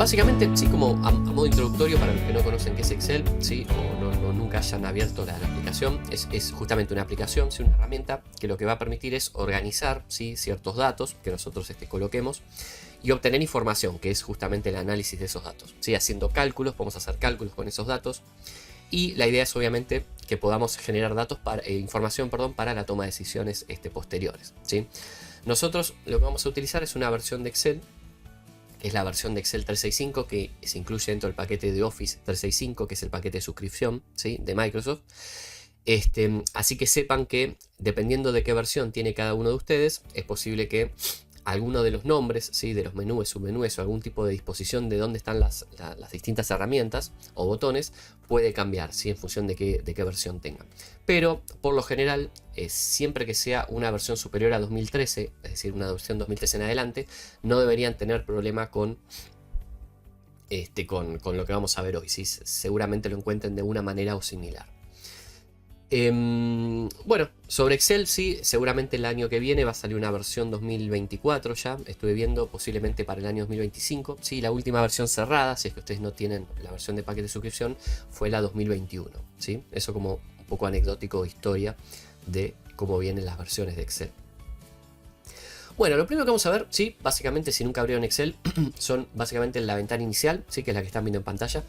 básicamente, sí, como a modo introductorio para los que no conocen qué es Excel, sí, o nunca hayan abierto la aplicación, es justamente una aplicación, sí, una herramienta que lo que va a permitir es organizar, sí, ciertos datos que nosotros coloquemos y obtener información, que es justamente el análisis de esos datos. ¿Sí? Haciendo cálculos, podemos hacer cálculos con esos datos. Y la idea es obviamente que podamos generar datos información para la toma de decisiones posteriores. ¿Sí? Nosotros lo que vamos a utilizar es una versión de Excel, que es la versión de Excel 365, que se incluye dentro del paquete de Office 365, que es el paquete de suscripción, ¿sí? De Microsoft. Así que sepan que dependiendo de qué versión tiene cada uno de ustedes, es posible que alguno de los nombres, ¿sí? De los menús, submenús o algún tipo de disposición de dónde están las distintas herramientas o botones puede cambiar, ¿sí? En función de qué versión tengan. Pero por lo general, siempre que sea una versión superior a 2013, es decir, una versión 2013 en adelante, no deberían tener problema con lo que vamos a ver hoy. ¿Sí? Seguramente lo encuentren de una manera o similar. Bueno, sobre Excel sí, seguramente el año que viene va a salir una versión 2024 ya, estuve viendo posiblemente para el año 2025, sí, la última versión cerrada, si es que ustedes no tienen la versión de paquete de suscripción, fue la 2021, ¿sí? Eso como un poco anecdótico, historia de cómo vienen las versiones de Excel. Bueno, lo primero que vamos a ver, sí, básicamente si nunca abrieron Excel, son básicamente la ventana inicial, sí, que es la que están viendo en pantalla.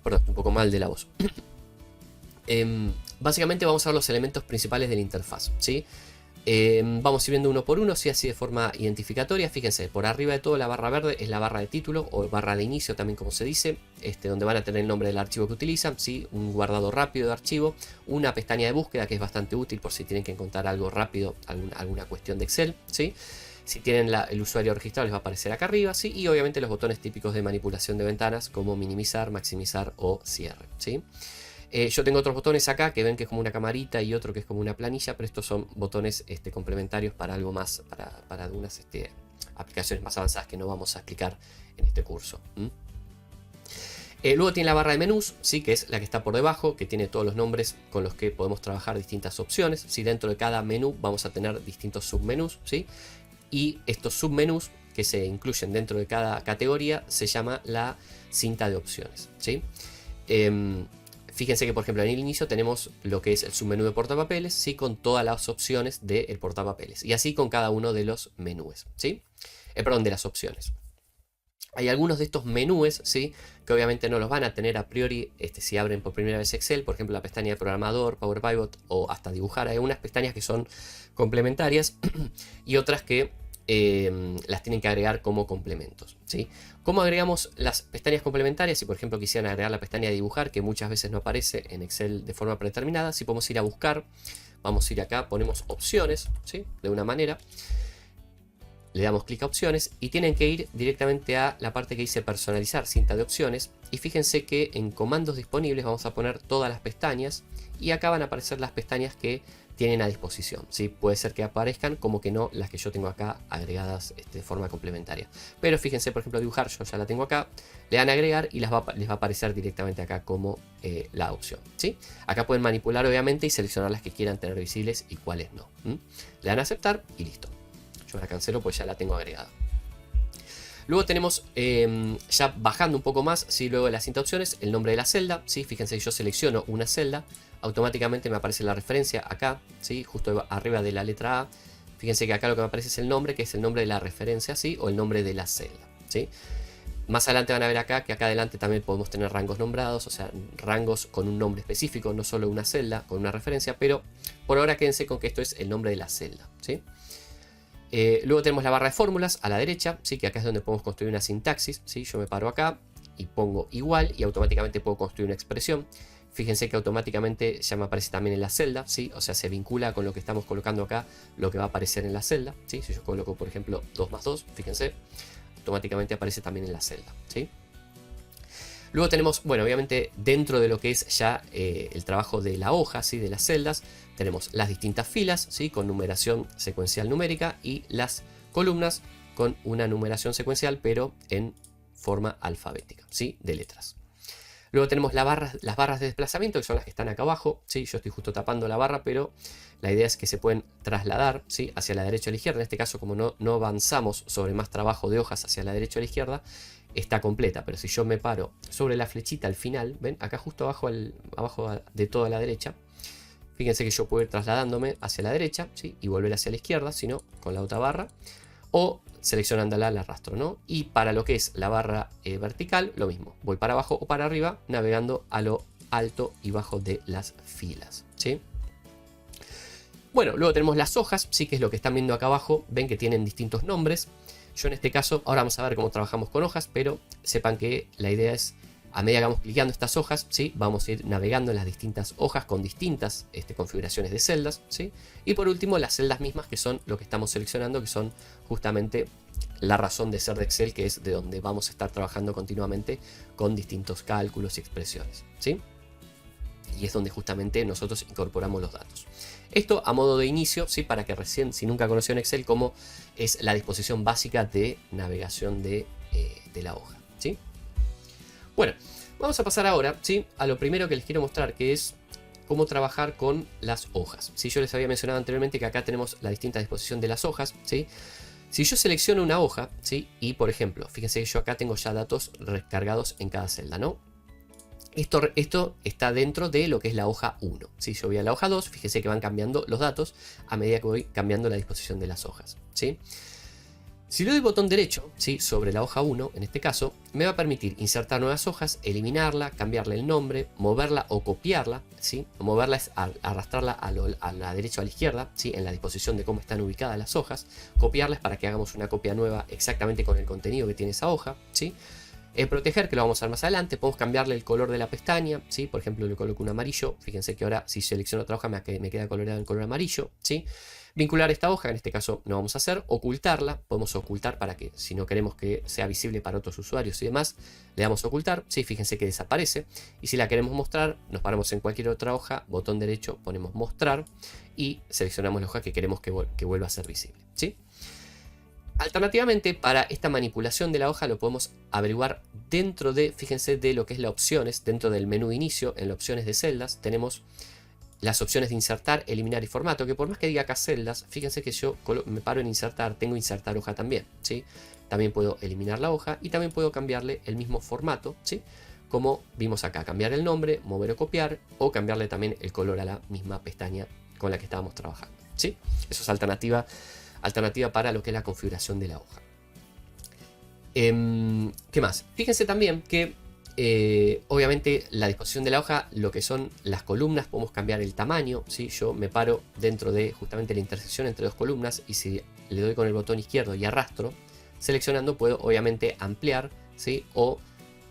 Perdón, un poco mal de la voz. Básicamente vamos a ver los elementos principales de la interfaz, ¿sí? Vamos a ir viendo uno por uno, ¿sí? Así de forma identificatoria. Fíjense, por arriba de todo la barra verde es la barra de título o barra de inicio también como se dice, donde van a tener el nombre del archivo que utilizan, ¿sí? Un guardado rápido de archivo, una pestaña de búsqueda que es bastante útil por si tienen que encontrar algo rápido, alguna cuestión de Excel, ¿sí? Si tienen el usuario registrado les va a aparecer acá arriba, ¿sí? Y obviamente los botones típicos de manipulación de ventanas como minimizar, maximizar o cierre, ¿sí? Yo tengo otros botones acá que ven que es como una camarita y otro que es como una planilla, pero estos son botones complementarios para algo más, para algunas aplicaciones más avanzadas que no vamos a explicar en este curso. Luego tiene la barra de menús, ¿sí? Que es la que está por debajo, que tiene todos los nombres con los que podemos trabajar distintas opciones, ¿sí? Dentro de cada menú vamos a tener distintos submenús, ¿sí? Y estos submenús que se incluyen dentro de cada categoría se llama la cinta de opciones, ¿sí? Fíjense que por ejemplo en el inicio tenemos lo que es el submenú de portapapeles, ¿sí? Con todas las opciones del portapapeles. Y así con cada uno de los menús, ¿sí? Perdón, de las opciones. Hay algunos de estos menús, ¿sí? Que obviamente no los van a tener a priori si abren por primera vez Excel. Por ejemplo la pestaña de programador, Power Pivot o hasta dibujar. Hay unas pestañas que son complementarias y otras que las tienen que agregar como complementos, ¿sí? ¿Cómo agregamos las pestañas complementarias? Si por ejemplo quisieran agregar la pestaña de dibujar, que muchas veces no aparece en Excel de forma predeterminada, si podemos ir a buscar, vamos a ir acá, ponemos opciones, ¿sí? De una manera, le damos clic a opciones y tienen que ir directamente a la parte que dice personalizar, cinta de opciones, y fíjense que en comandos disponibles vamos a poner todas las pestañas y acá van a aparecer las pestañas que tienen a disposición, ¿sí? Puede ser que aparezcan como que no las que yo tengo acá agregadas de forma complementaria. Pero fíjense, por ejemplo, dibujar, yo ya la tengo acá, le dan a agregar y les va a aparecer directamente acá como la opción, ¿sí? Acá pueden manipular obviamente y seleccionar las que quieran tener visibles y cuáles no. Le dan a aceptar y listo. Yo la cancelo pues ya la tengo agregada. Luego tenemos, ya bajando un poco más, ¿sí? Luego de la cinta de opciones, el nombre de la celda, ¿sí? Fíjense que yo selecciono una celda, automáticamente me aparece la referencia acá, ¿sí? Justo arriba de la letra A. Fíjense que acá lo que me aparece es el nombre, que es el nombre de la referencia, ¿sí? O el nombre de la celda, ¿sí? Más adelante van a ver acá que acá adelante también podemos tener rangos nombrados, o sea, rangos con un nombre específico, no solo una celda con una referencia, pero por ahora quédense con que esto es el nombre de la celda, ¿sí? Luego tenemos la barra de fórmulas a la derecha, ¿sí? Que acá es donde podemos construir una sintaxis, ¿sí? Yo me paro acá y pongo igual y automáticamente puedo construir una expresión. Fíjense que automáticamente ya me aparece también en la celda, ¿sí? O sea, se vincula con lo que estamos colocando acá, lo que va a aparecer en la celda, ¿sí? Si yo coloco, por ejemplo, 2 más 2, fíjense, automáticamente aparece también en la celda, ¿sí? Luego tenemos, bueno, obviamente dentro de lo que es ya el trabajo de la hoja, ¿sí? De las celdas, tenemos las distintas filas, ¿sí? Con numeración secuencial numérica y las columnas con una numeración secuencial pero en forma alfabética, ¿sí? De letras. Luego tenemos las barras de desplazamiento, que son las que están acá abajo, ¿sí? Yo estoy justo tapando la barra, pero la idea es que se pueden trasladar, ¿sí? Hacia la derecha o la izquierda. En este caso, como no avanzamos sobre más trabajo de hojas hacia la derecha o la izquierda, está completa. Pero si yo me paro sobre la flechita al final, ¿ven? Acá justo abajo, abajo de toda la derecha, fíjense que yo puedo ir trasladándome hacia la derecha, ¿sí? Y volver hacia la izquierda, si no, con la otra barra. O seleccionándola la arrastro, ¿no? Y para lo que es la barra vertical, lo mismo. Voy para abajo o para arriba, navegando a lo alto y bajo de las filas, ¿sí? Bueno, luego tenemos las hojas, sí, que es lo que están viendo acá abajo. Ven que tienen distintos nombres. Yo en este caso, ahora vamos a ver cómo trabajamos con hojas, pero sepan que la idea es, a medida que vamos clicando estas hojas, ¿sí? Vamos a ir navegando en las distintas hojas con distintas configuraciones de celdas, ¿sí? Y por último, las celdas mismas, que son lo que estamos seleccionando, que son justamente la razón de ser de Excel, que es de donde vamos a estar trabajando continuamente con distintos cálculos y expresiones, ¿sí? Y es donde justamente nosotros incorporamos los datos. Esto a modo de inicio, ¿sí? Para que recién, si nunca conocieron Excel, cómo es la disposición básica de navegación de la hoja, ¿sí? Bueno, vamos a pasar ahora, ¿sí? A lo primero que les quiero mostrar, que es cómo trabajar con las hojas. ¿Sí? Yo les había mencionado anteriormente que acá tenemos la distinta disposición de las hojas, ¿sí? Si yo selecciono una hoja, ¿sí? Y por ejemplo, fíjense que yo acá tengo ya datos recargados en cada celda, ¿no? Esto está dentro de lo que es la hoja 1. Si yo voy a la hoja 2, fíjense que van cambiando los datos a medida que voy cambiando la disposición de las hojas, ¿sí? Si le doy botón derecho, ¿sí? Sobre la hoja 1, en este caso, me va a permitir insertar nuevas hojas, eliminarla, cambiarle el nombre, moverla o copiarla, ¿sí? Moverla es arrastrarla a la derecha o a la izquierda, ¿sí? En la disposición de cómo están ubicadas las hojas, copiarlas para que hagamos una copia nueva exactamente con el contenido que tiene esa hoja, ¿sí? Proteger, que lo vamos a ver más adelante, podemos cambiarle el color de la pestaña, ¿sí? Por ejemplo, le coloco un amarillo, fíjense que ahora si selecciono otra hoja me queda coloreado en color amarillo, ¿sí? Vincular esta hoja, en este caso no vamos a hacer, ocultarla, podemos ocultar para que si no queremos que sea visible para otros usuarios y demás, le damos a ocultar, ¿sí? Fíjense que desaparece, y si la queremos mostrar, nos paramos en cualquier otra hoja, botón derecho, ponemos mostrar, y seleccionamos la hoja que queremos que vuelva a ser visible, ¿sí? Alternativamente, para esta manipulación de la hoja lo podemos averiguar dentro de, fíjense, de lo que es las opciones, dentro del menú de inicio, en las opciones de celdas, tenemos las opciones de insertar, eliminar y formato, que por más que diga acá celdas, fíjense que yo me paro en insertar, tengo insertar hoja también, ¿sí? También puedo eliminar la hoja y también puedo cambiarle el mismo formato, ¿sí? Como vimos acá, cambiar el nombre, mover o copiar, o cambiarle también el color a la misma pestaña con la que estábamos trabajando, ¿sí? Eso es alternativa para lo que es la configuración de la hoja. ¿Qué más? Fíjense también que obviamente la disposición de la hoja, lo que son las columnas, podemos cambiar el tamaño, ¿sí? Yo me paro dentro de justamente la intersección entre dos columnas y si le doy con el botón izquierdo y arrastro, seleccionando puedo obviamente ampliar, ¿sí? O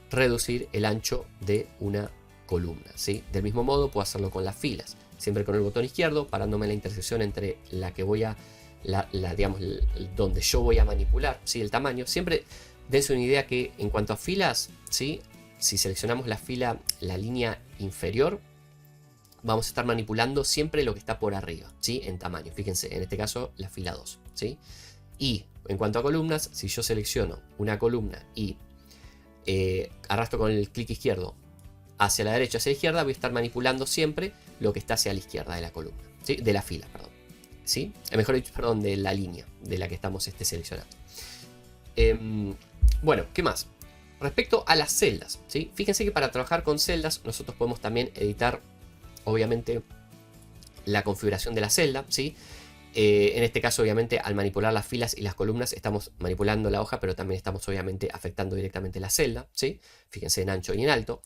reducir el ancho de una columna, ¿sí? Del mismo modo puedo hacerlo con las filas, siempre con el botón izquierdo, parándome en la intersección entre la que voy a digamos, donde yo voy a manipular, ¿sí? El tamaño. Siempre dense una idea que en cuanto a filas, ¿sí? Si seleccionamos la fila, la línea inferior, vamos a estar manipulando siempre lo que está por arriba, ¿sí? En tamaño. Fíjense, en este caso la fila 2, ¿sí? Y en cuanto a columnas, si yo selecciono una columna y arrastro con el clic izquierdo hacia la derecha o hacia la izquierda, voy a estar manipulando siempre lo que está hacia la izquierda de la columna, ¿sí? De la fila, perdón. ¿Sí? Mejor dicho, perdón, de la línea de la que estamos seleccionando. Bueno, ¿qué más? Respecto a las celdas, ¿sí? Fíjense que para trabajar con celdas nosotros podemos también editar, obviamente, la configuración de la celda, ¿sí? En este caso, obviamente, al manipular las filas y las columnas estamos manipulando la hoja, pero también estamos, obviamente, afectando directamente la celda, ¿sí? Fíjense en ancho y en alto.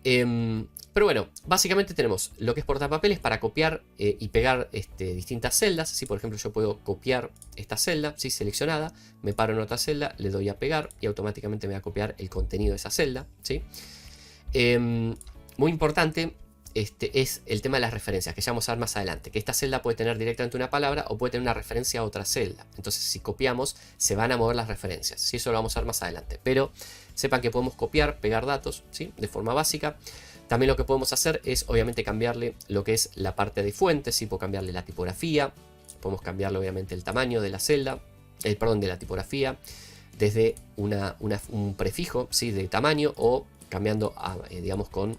Pero bueno, básicamente tenemos lo que es portapapeles para copiar y pegar distintas celdas. ¿Sí? Por ejemplo, yo puedo copiar esta celda, ¿sí? Seleccionada, me paro en otra celda, le doy a pegar y automáticamente me va a copiar el contenido de esa celda, ¿sí? Muy importante es el tema de las referencias, que ya vamos a ver más adelante, que esta celda puede tener directamente una palabra o puede tener una referencia a otra celda. Entonces, si copiamos, se van a mover las referencias, ¿sí? Eso lo vamos a ver más adelante, pero sepan que podemos copiar, pegar datos, ¿sí? De forma básica. También lo que podemos hacer es obviamente cambiarle lo que es la parte de fuentes, ¿sí? Puedo cambiarle la tipografía, podemos cambiarle obviamente el tamaño de la celda, perdón, de la tipografía, desde un prefijo, ¿sí? De tamaño, o cambiando, digamos, con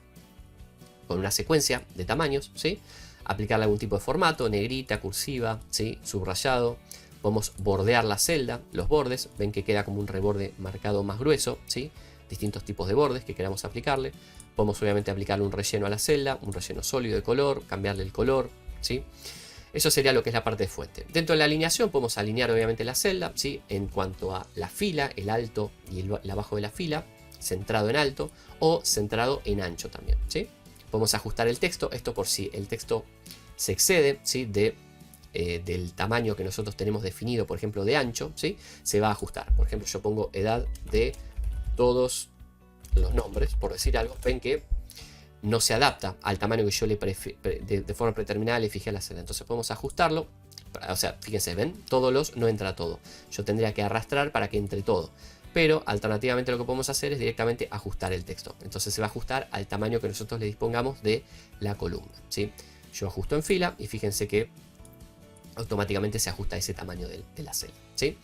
una secuencia de tamaños, ¿sí? Aplicarle algún tipo de formato, negrita, cursiva, ¿sí? Subrayado. Podemos bordear la celda, los bordes, ven que queda como un reborde marcado más grueso, ¿sí? Distintos tipos de bordes que queramos aplicarle. Podemos obviamente aplicarle un relleno a la celda, un relleno sólido de color, cambiarle el color, ¿sí? Eso sería lo que es la parte de fuente. Dentro de la alineación podemos alinear obviamente la celda, ¿sí? En cuanto a la fila, el alto y el abajo de la fila, centrado en alto o centrado en ancho también, ¿sí? Podemos ajustar el texto, esto por si el texto se excede, ¿sí? Del tamaño que nosotros tenemos definido, por ejemplo, de ancho, ¿sí? Se va a ajustar. Por ejemplo, yo pongo edad de todos los nombres, por decir algo, ven que no se adapta al tamaño que yo de forma predeterminada le fijé a la celda. Entonces podemos ajustarlo. O sea, fíjense, ven, todos los no entra todo. Yo tendría que arrastrar para que entre todo. Pero alternativamente lo que podemos hacer es directamente ajustar el texto. Entonces se va a ajustar al tamaño que nosotros le dispongamos de la columna, ¿sí? Yo ajusto en fila y fíjense que automáticamente se ajusta a ese tamaño de la celda, ¿sí?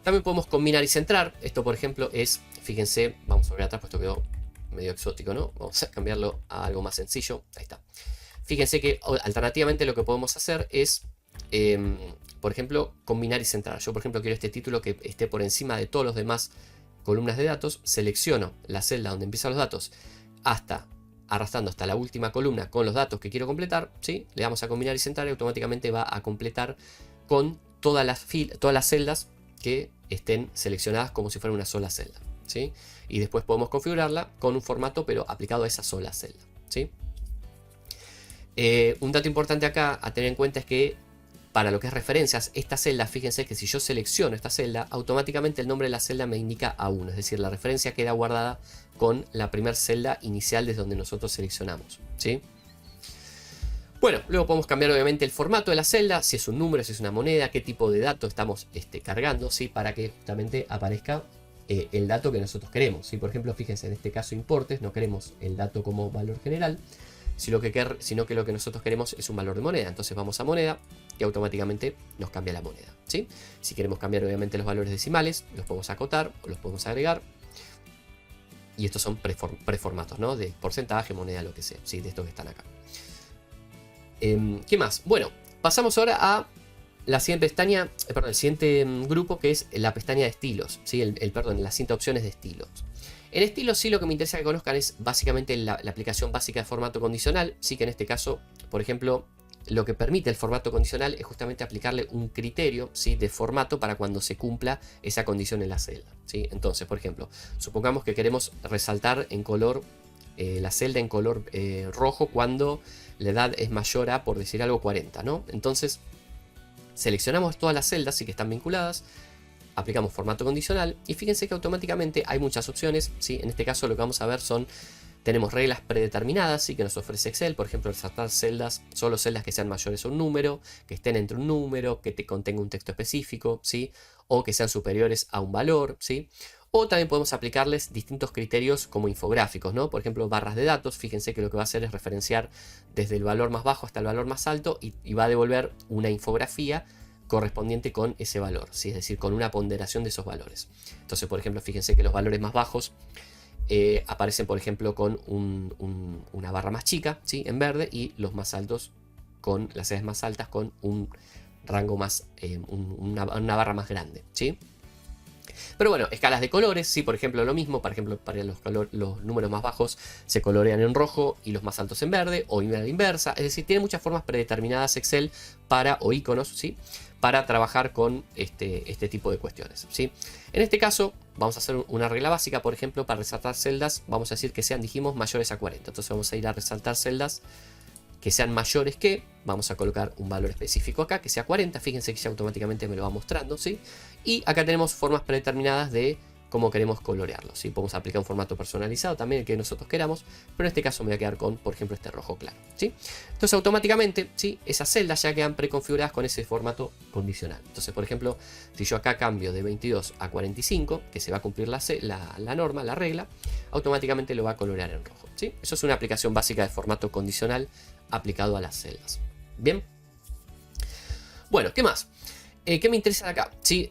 También podemos combinar y centrar. Esto, por ejemplo, es, fíjense, vamos a ver atrás, puesto que quedó medio exótico, ¿no? Vamos a cambiarlo a algo más sencillo. Ahí está. Fíjense que alternativamente lo que podemos hacer es, por ejemplo, combinar y centrar. Yo, por ejemplo, quiero este título que esté por encima de todos los demás columnas de datos. Selecciono la celda donde empiezan los datos arrastrando hasta la última columna con los datos que quiero completar, ¿sí? Le damos a combinar y centrar y automáticamente va a completar con todas las celdas que estén seleccionadas como si fuera una sola celda, ¿sí? Y después podemos configurarla con un formato pero aplicado a esa sola celda, ¿sí? Un dato importante acá a tener en cuenta es que para lo que es referencias, esta celda, fíjense que si yo selecciono esta celda, automáticamente el nombre de la celda me indica A1, es decir, la referencia queda guardada con la primera celda inicial desde donde nosotros seleccionamos, ¿sí? Bueno, luego podemos cambiar obviamente el formato de la celda, si es un número, si es una moneda, qué tipo de dato estamos cargando, ¿sí? Para que justamente aparezca el dato que nosotros queremos, ¿sí? Por ejemplo, fíjense, en este caso importes, no queremos el dato como valor general, sino que lo que nosotros queremos es un valor de moneda. Entonces vamos a moneda y automáticamente nos cambia la moneda, ¿sí? Si queremos cambiar obviamente los valores decimales, los podemos acotar o los podemos agregar. Y estos son preformatos, ¿no? De porcentaje, moneda, lo que sea, ¿sí? De estos que están acá. ¿Qué más? Bueno, pasamos ahora a la siguiente pestaña, el siguiente grupo, que es la pestaña de estilos, ¿sí? La cinta opciones de estilos. En estilos sí lo que me interesa que conozcan es básicamente la aplicación básica de formato condicional, sí, que en este caso, por ejemplo, lo que permite el formato condicional es justamente aplicarle un criterio, ¿sí? De formato para cuando se cumpla esa condición en la celda, ¿sí? Entonces, por ejemplo, supongamos que queremos resaltar en color la celda en color rojo cuando la edad es mayor a, por decir algo, 40, ¿no? Entonces seleccionamos todas las celdas, sí, que están vinculadas, aplicamos formato condicional y fíjense que automáticamente hay muchas opciones, ¿sí? En este caso lo que vamos a ver tenemos reglas predeterminadas, ¿sí? Que nos ofrece Excel, por ejemplo, resaltar celdas, solo celdas que sean mayores a un número, que estén entre un número, que contenga un texto específico, ¿sí? O que sean superiores a un valor, ¿sí? O también podemos aplicarles distintos criterios como infográficos, ¿no? Por ejemplo, barras de datos, fíjense que lo que va a hacer es referenciar desde el valor más bajo hasta el valor más alto y va a devolver una infografía correspondiente con ese valor, ¿sí? Es decir, con una ponderación de esos valores. Entonces, por ejemplo, fíjense que los valores más bajos aparecen, por ejemplo, con una barra más chica, ¿sí? En verde, y los más altos con las celdas más altas con un rango más, una barra más grande, ¿sí? Pero bueno, escalas de colores, sí, por ejemplo, lo mismo. Por ejemplo, para los números más bajos se colorean en rojo y los más altos en verde, o en la inversa. Es decir, tiene muchas formas predeterminadas Excel o iconos, ¿sí? Para trabajar con este tipo de cuestiones, ¿sí? En este caso, vamos a hacer una regla básica, por ejemplo, para resaltar celdas, vamos a decir que sean, dijimos, mayores a 40. Entonces vamos a ir a resaltar celdas que sean mayores que, vamos a colocar un valor específico acá, que sea 40, fíjense que ya automáticamente me lo va mostrando, ¿sí? Y acá tenemos formas predeterminadas de cómo queremos colorearlo, ¿sí? Podemos aplicar un formato personalizado también, el que nosotros queramos, pero en este caso me voy a quedar con, por ejemplo, este rojo claro, ¿sí? Entonces automáticamente, ¿sí? Esas celdas ya quedan preconfiguradas con ese formato condicional. Entonces, por ejemplo, si yo acá cambio de 22 a 45, que se va a cumplir la norma, la regla, automáticamente lo va a colorear en rojo, ¿sí? Eso es una aplicación básica de formato condicional aplicado a las celdas. Bien. Bueno, ¿qué más? ¿Qué me interesa de acá? ¿Sí?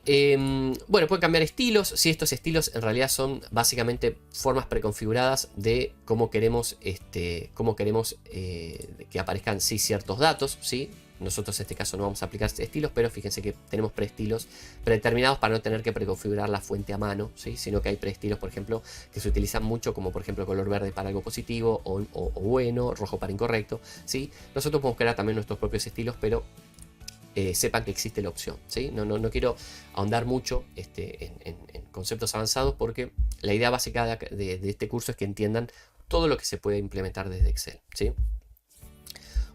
Bueno, pueden cambiar estilos. Sí, estos estilos en realidad son básicamente formas preconfiguradas de cómo queremos, que aparezcan ciertos datos. ¿Sí? Nosotros en este caso no vamos a aplicar estilos, pero fíjense que tenemos preestilos predeterminados para no tener que preconfigurar la fuente a mano, ¿sí? Sino que hay preestilos, por ejemplo, que se utilizan mucho, como por ejemplo color verde para algo positivo o bueno, rojo para incorrecto, ¿sí? Nosotros podemos crear también nuestros propios estilos, pero sepan que existe la opción, ¿sí? No quiero ahondar mucho en conceptos avanzados, porque la idea básica de este curso es que entiendan todo lo que se puede implementar desde Excel, ¿sí?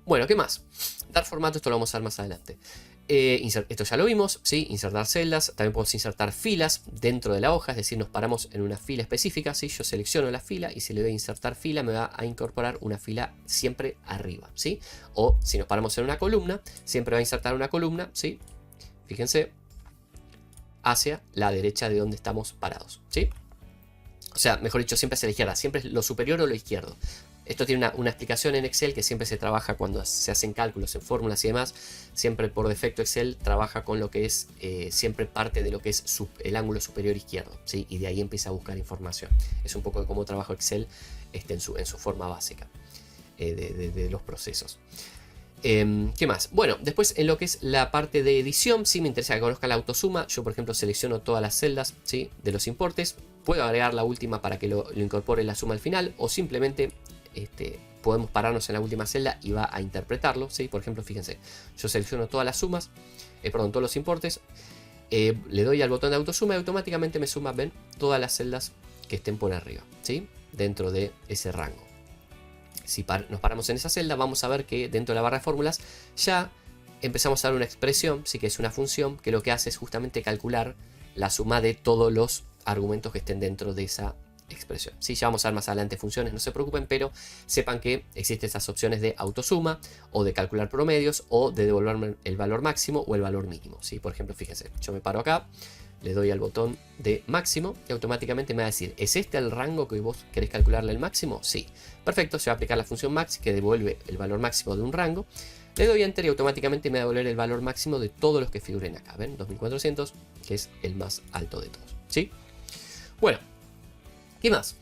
Bueno, ¿qué más? Dar formato, esto lo vamos a ver más adelante. Esto ya lo vimos, ¿sí? Insertar celdas, también podemos insertar filas dentro de la hoja, es decir, nos paramos en una fila específica, ¿sí? Yo selecciono la fila y si le doy a insertar fila me va a incorporar una fila siempre arriba, ¿sí? O si nos paramos en una columna, siempre va a insertar una columna, ¿sí? Fíjense, hacia la derecha de donde estamos parados, ¿sí? O sea, mejor dicho, siempre hacia la izquierda, siempre es lo superior o lo izquierdo. Esto tiene una explicación en Excel que siempre se trabaja cuando se hacen cálculos en fórmulas y demás. Siempre por defecto Excel trabaja con lo que es siempre parte de lo que es el ángulo superior izquierdo, ¿sí? Y de ahí empieza a buscar información. Es un poco de cómo trabaja Excel en su forma básica de los procesos. ¿Qué más? Bueno, después en lo que es la parte de edición, sí me interesa que conozcan la autosuma. Yo, por ejemplo, selecciono todas las celdas, ¿sí? De los importes. Puedo agregar la última para que lo incorpore la suma al final, o simplemente podemos pararnos en la última celda y va a interpretarlo, ¿sí? Por ejemplo, fíjense, yo selecciono todas las sumas, todos los importes, le doy al botón de autosuma y automáticamente me suma, ven, todas las celdas que estén por arriba, ¿sí? Dentro de ese rango. Si nos paramos en esa celda, vamos a ver que dentro de la barra de fórmulas ya empezamos a dar una expresión, sí, que es una función que lo que hace es justamente calcular la suma de todos los argumentos que estén dentro de esa expresión. Sí, ya vamos a ver más adelante funciones, no se preocupen, pero sepan que existen estas opciones de autosuma o de calcular promedios o de devolverme el valor máximo o el valor mínimo, ¿sí? Por ejemplo, fíjense, yo me paro acá, le doy al botón de máximo y automáticamente me va a decir, ¿es este el rango que vos querés calcularle el máximo? Sí. Perfecto, se va a aplicar la función max que devuelve el valor máximo de un rango. Le doy enter y automáticamente me va a devolver el valor máximo de todos los que figuren acá. ¿Ven? 2400, que es el más alto de todos, ¿sí? Bueno, ¿qué más?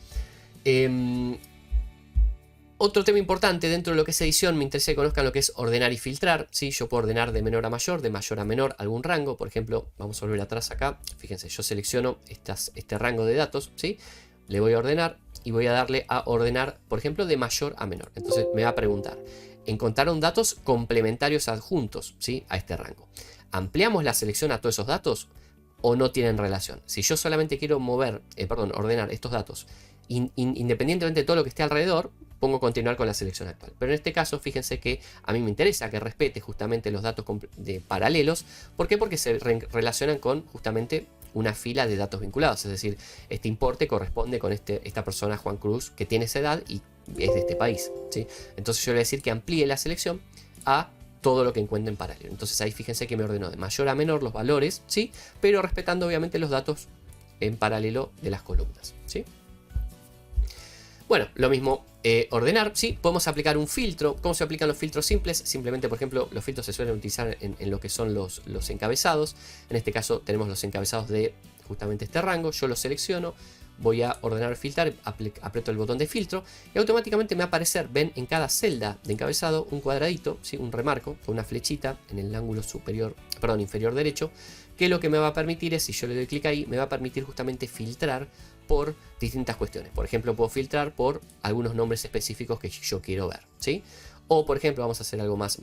Otro tema importante dentro de lo que es edición, me interesa que conozcan lo que es ordenar y filtrar, ¿sí? Yo puedo ordenar de menor a mayor, de mayor a menor algún rango. Por ejemplo, vamos a volver atrás acá. Fíjense, yo selecciono este rango de datos, ¿sí? Le voy a ordenar y voy a darle a ordenar, por ejemplo, de mayor a menor. Entonces me va a preguntar, ¿encontraron datos complementarios adjuntos, ¿sí? A este rango? ¿Ampliamos la selección a todos esos datos o no tienen relación? Si yo solamente quiero ordenar estos datos independientemente de todo lo que esté alrededor, pongo continuar con la selección actual. Pero en este caso, fíjense que a mí me interesa que respete justamente los datos paralelos. ¿Por qué? Porque se relacionan con justamente una fila de datos vinculados. Es decir, este importe corresponde con esta persona, Juan Cruz, que tiene esa edad y es de este país, ¿sí? Entonces yo le voy a decir que amplíe la selección a todo lo que encuentre en paralelo. Entonces ahí fíjense que me ordenó de mayor a menor los valores, ¿sí? Pero respetando obviamente los datos en paralelo de las columnas, ¿sí? Bueno, lo mismo, ordenar, sí, podemos aplicar un filtro. ¿Cómo se aplican los filtros simples? Simplemente, por ejemplo, los filtros se suelen utilizar en lo que son los encabezados. En este caso tenemos los encabezados de justamente este rango. Yo los selecciono, voy a ordenar, filtrar, aprieto el botón de filtro y automáticamente me va a aparecer, ven, en cada celda de encabezado un cuadradito, ¿sí? Un remarco con una flechita en el ángulo inferior derecho, que lo que me va a permitir es, si yo le doy clic ahí, me va a permitir justamente filtrar por distintas cuestiones. Por ejemplo, puedo filtrar por algunos nombres específicos que yo quiero ver, ¿sí? O, por ejemplo, vamos a hacer algo más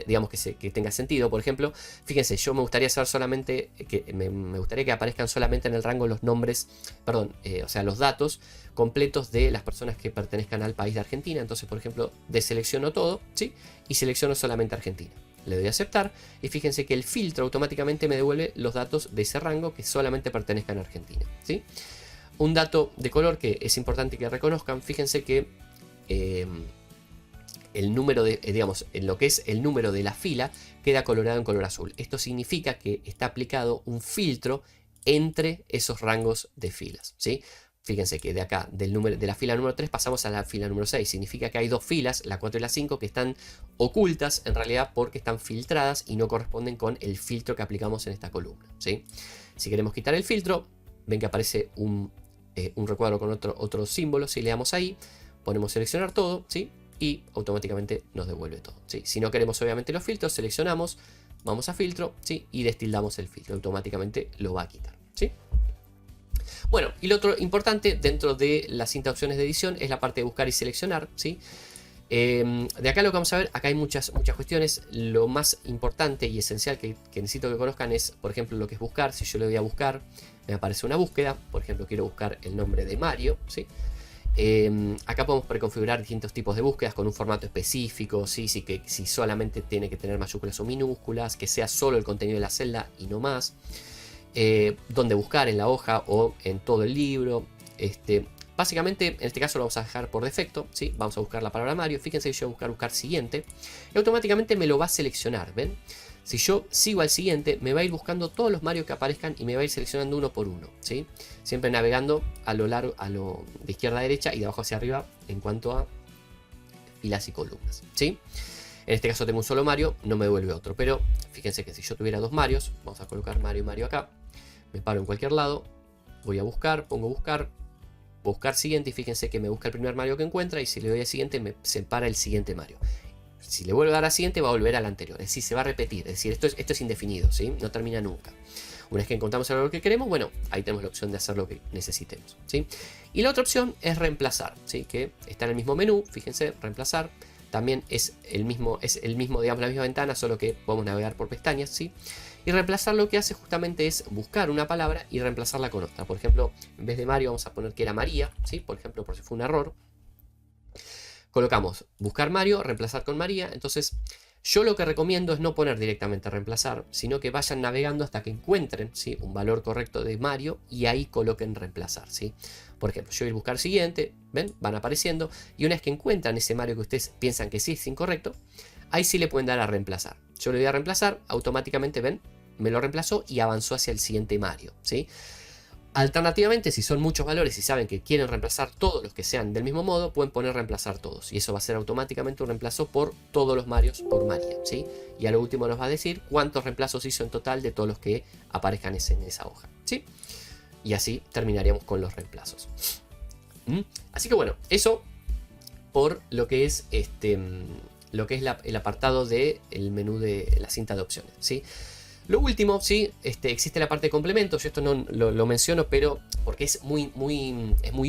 digamos que tenga sentido. Por ejemplo, fíjense, yo me gustaría hacer solamente, me gustaría que aparezcan solamente en el rango los nombres, o sea, los datos completos de las personas que pertenezcan al país de Argentina. Entonces, por ejemplo, deselecciono todo, ¿sí? Y selecciono solamente Argentina. Le doy a aceptar y fíjense que el filtro automáticamente me devuelve los datos de ese rango que solamente pertenezcan a Argentina, ¿sí? Un dato de color que es importante que reconozcan, fíjense que el número en lo que es el número de la fila queda colorado en color azul. Esto significa que está aplicado un filtro entre esos rangos de filas, ¿sí? Fíjense que de acá, de la fila número 3 pasamos a la fila número 6. Significa que hay dos filas, la 4 y la 5, que están ocultas en realidad porque están filtradas y no corresponden con el filtro que aplicamos en esta columna, ¿sí? Si queremos quitar el filtro, ven que aparece un recuadro con otro símbolo. Si le damos ahí, ponemos seleccionar todo, ¿sí? Y automáticamente nos devuelve todo, ¿sí? Si no queremos obviamente los filtros, seleccionamos, vamos a filtro, ¿sí? Y destildamos el filtro, automáticamente lo va a quitar, ¿sí? Bueno, y lo otro importante dentro de la cinta de opciones de edición es la parte de buscar y seleccionar, ¿sí? De acá lo que vamos a ver, acá hay muchas cuestiones. Lo más importante y esencial que necesito que conozcan es, por ejemplo, lo que es buscar. Si yo le voy a buscar, me aparece una búsqueda. Por ejemplo, quiero buscar el nombre de Mario, ¿sí? Acá podemos preconfigurar distintos tipos de búsquedas con un formato específico, ¿sí? Si solamente tiene que tener mayúsculas o minúsculas, que sea solo el contenido de la celda y no más. Dónde buscar en la hoja o en todo el libro. Básicamente en este caso lo vamos a dejar por defecto, ¿sí? Vamos a buscar la palabra Mario. Fíjense que yo voy a buscar siguiente y automáticamente me lo va a seleccionar, ¿ven? Si yo sigo al siguiente, me va a ir buscando todos los Mario que aparezcan y me va a ir seleccionando uno por uno, ¿sí? Siempre navegando a lo largo, de izquierda a derecha y de abajo hacia arriba en cuanto a filas y columnas, ¿sí? En este caso tengo un solo Mario, no me devuelve otro. Pero fíjense que si yo tuviera dos Marios, vamos a colocar Mario y Mario acá. Me paro en cualquier lado, voy a buscar, pongo buscar siguiente y fíjense que me busca el primer Mario que encuentra y si le doy a siguiente me separa el siguiente Mario. Si le vuelvo a dar a siguiente va a volver al anterior, es decir, se va a repetir, es decir, esto es indefinido, ¿sí? No termina nunca. Una vez que encontramos el valor que queremos, bueno, ahí tenemos la opción de hacer lo que necesitemos, ¿sí? Y la otra opción es reemplazar, ¿sí? Que está en el mismo menú, fíjense, reemplazar. También es el mismo, digamos, la misma ventana, solo que podemos navegar por pestañas, ¿sí? Y reemplazar lo que hace justamente es buscar una palabra y reemplazarla con otra. Por ejemplo, en vez de Mario vamos a poner que era María, ¿sí? Por ejemplo, por si fue un error. Colocamos buscar Mario, reemplazar con María. Entonces, yo lo que recomiendo es no poner directamente reemplazar, sino que vayan navegando hasta que encuentren, ¿sí? Un valor correcto de Mario y ahí coloquen reemplazar, ¿sí? Por ejemplo, yo voy a buscar siguiente, ¿ven? Van apareciendo y una vez que encuentran ese Mario que ustedes piensan que sí es incorrecto, ahí sí le pueden dar a reemplazar. Yo le doy a reemplazar, automáticamente, ¿ven? Me lo reemplazó y avanzó hacia el siguiente Mario, ¿sí? Alternativamente, si son muchos valores y saben que quieren reemplazar todos los que sean del mismo modo, pueden poner reemplazar todos. Y eso va a ser automáticamente un reemplazo por todos los Marios por María, ¿sí? Y a lo último nos va a decir cuántos reemplazos hizo en total de todos los que aparezcan en esa hoja, ¿sí? Y así terminaríamos con los reemplazos. Así que bueno, eso por lo que es el apartado del menú de la cinta de opciones, ¿sí? Lo último, sí, existe la parte de complementos. Yo esto no lo menciono, pero porque es muy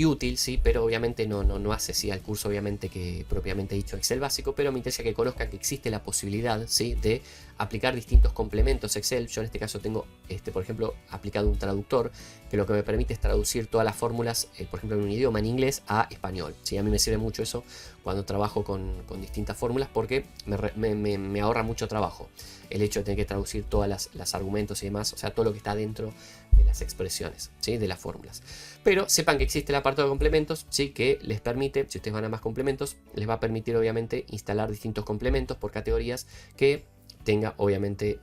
útil, sí, pero obviamente no hace sí, al curso obviamente que propiamente dicho Excel básico, pero me interesa que conozcan que existe la posibilidad, sí, de aplicar distintos complementos Excel. Yo en este caso tengo, por ejemplo, aplicado un traductor que lo que me permite es traducir todas las fórmulas, por ejemplo, en un idioma, en inglés, a español. Sí, a mí me sirve mucho eso cuando trabajo con distintas fórmulas porque me ahorra mucho trabajo el hecho de tener que traducir todas las argumentos y demás, o sea, todo lo que está dentro de las expresiones, ¿sí? De las fórmulas. Pero sepan que existe el apartado de complementos, ¿sí? Que les permite, si ustedes van a más complementos, les va a permitir obviamente instalar distintos complementos por categorías que tenga obviamente